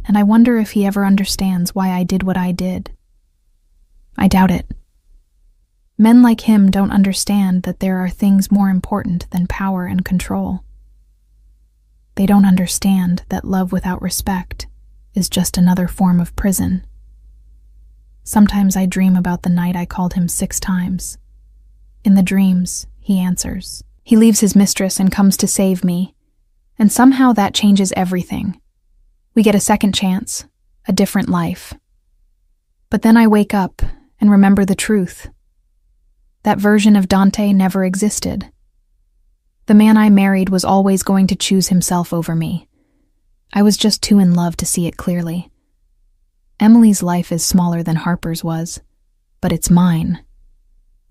and I wonder if he ever understands why I did what I did. I doubt it. Men like him don't understand that there are things more important than power and control. They don't understand that love without respect is just another form of prison. Sometimes I dream about the night I called him 6 times. In the dreams, he answers. He leaves his mistress and comes to save me, and somehow that changes everything. We get a second chance, a different life. But then I wake up and remember the truth. That version of Dante never existed. The man I married was always going to choose himself over me. I was just too in love to see it clearly. Emily's life is smaller than Harper's was, but it's mine.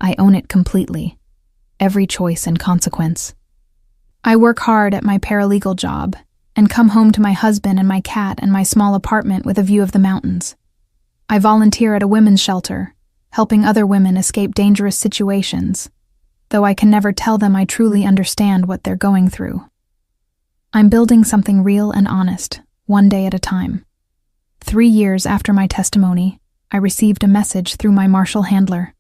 I own it completely, every choice and consequence. I work hard at my paralegal job and come home to my husband and my cat and my small apartment with a view of the mountains. I volunteer at a women's shelter, helping other women escape dangerous situations, though I can never tell them I truly understand what they're going through. I'm building something real and honest, one day at a time. 3 years after my testimony, I received a message through my marshal handler.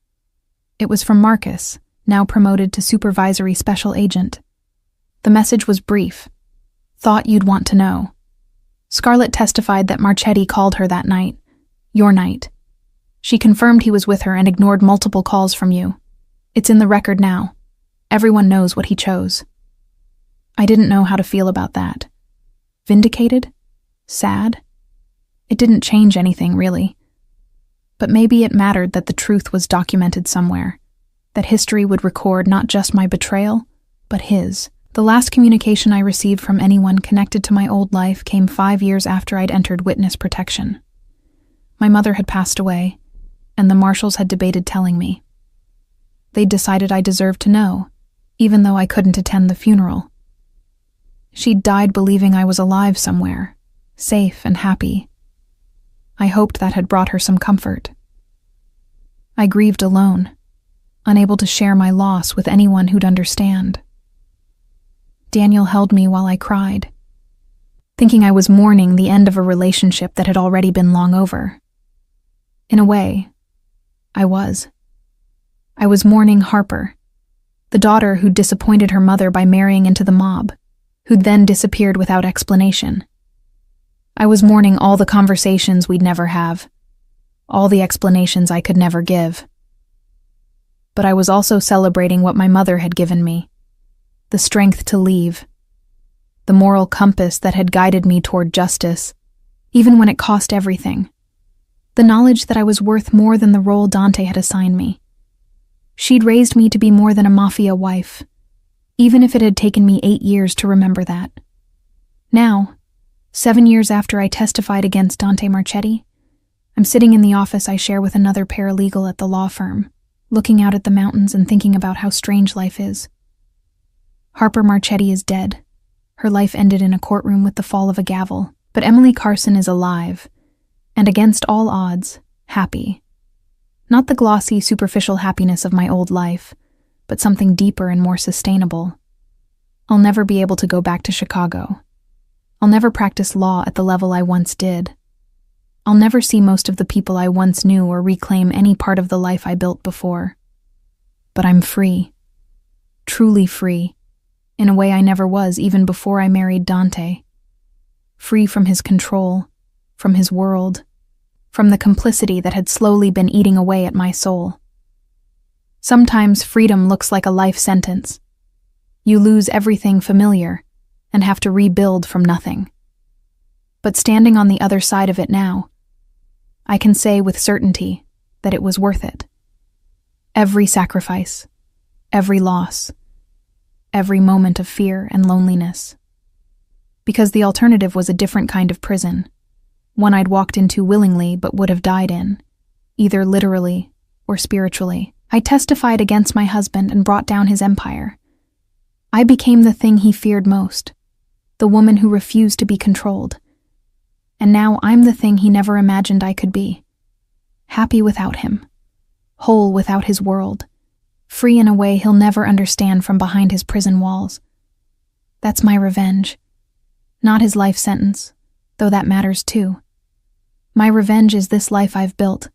It was from Marcus, now promoted to supervisory special agent. The message was brief. Thought you'd want to know. Scarlett testified that Marchetti called her that night, your night. She confirmed he was with her and ignored multiple calls from you. It's in the record now. Everyone knows what he chose. I didn't know how to feel about that. Vindicated? Sad? It didn't change anything, really. But maybe it mattered that the truth was documented somewhere, that history would record not just my betrayal, but his. The last communication I received from anyone connected to my old life came 5 years after I'd entered witness protection. My mother had passed away, and the marshals had debated telling me. They'd decided I deserved to know, even though I couldn't attend the funeral. She'd died believing I was alive somewhere, safe and happy. I hoped that had brought her some comfort. I grieved alone, unable to share my loss with anyone who'd understand. Daniel held me while I cried, thinking I was mourning the end of a relationship that had already been long over. In a way, I was. I was mourning Harper, the daughter who'd disappointed her mother by marrying into the mob, who'd then disappeared without explanation. I was mourning all the conversations we'd never have, all the explanations I could never give. But I was also celebrating what my mother had given me, the strength to leave, the moral compass that had guided me toward justice, even when it cost everything. The knowledge that I was worth more than the role Dante had assigned me. She'd raised me to be more than a Mafia wife, even if it had taken me 8 years to remember that. Now, 7 years after I testified against Dante Marchetti, I'm sitting in the office I share with another paralegal at the law firm, looking out at the mountains and thinking about how strange life is. Harper Marchetti is dead. Her life ended in a courtroom with the fall of a gavel, but Emily Carson is alive, and against all odds, happy. Not the glossy, superficial happiness of my old life, but something deeper and more sustainable. I'll never be able to go back to Chicago. I'll never practice law at the level I once did. I'll never see most of the people I once knew or reclaim any part of the life I built before. But I'm free. Truly free, in a way I never was even before I married Dante. Free from his control, from his world, from the complicity that had slowly been eating away at my soul. Sometimes freedom looks like a life sentence. You lose everything familiar and have to rebuild from nothing. But standing on the other side of it now, I can say with certainty that it was worth it. Every sacrifice, every loss, every moment of fear and loneliness. Because the alternative was a different kind of prison, one I'd walked into willingly but would have died in, either literally or spiritually. I testified against my husband and brought down his empire. I became the thing he feared most, the woman who refused to be controlled. And now I'm the thing he never imagined I could be. Happy without him, whole without his world, free in a way he'll never understand from behind his prison walls. That's my revenge. Not his life sentence, though that matters too. My revenge is this life I've built,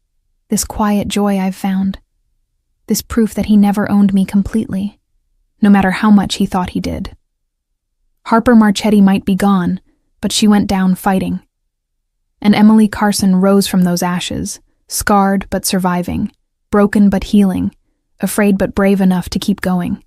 this quiet joy I've found, this proof that he never owned me completely, no matter how much he thought he did. Harper Marchetti might be gone, but she went down fighting. And Emily Carson rose from those ashes, scarred but surviving, broken but healing, afraid but brave enough to keep going.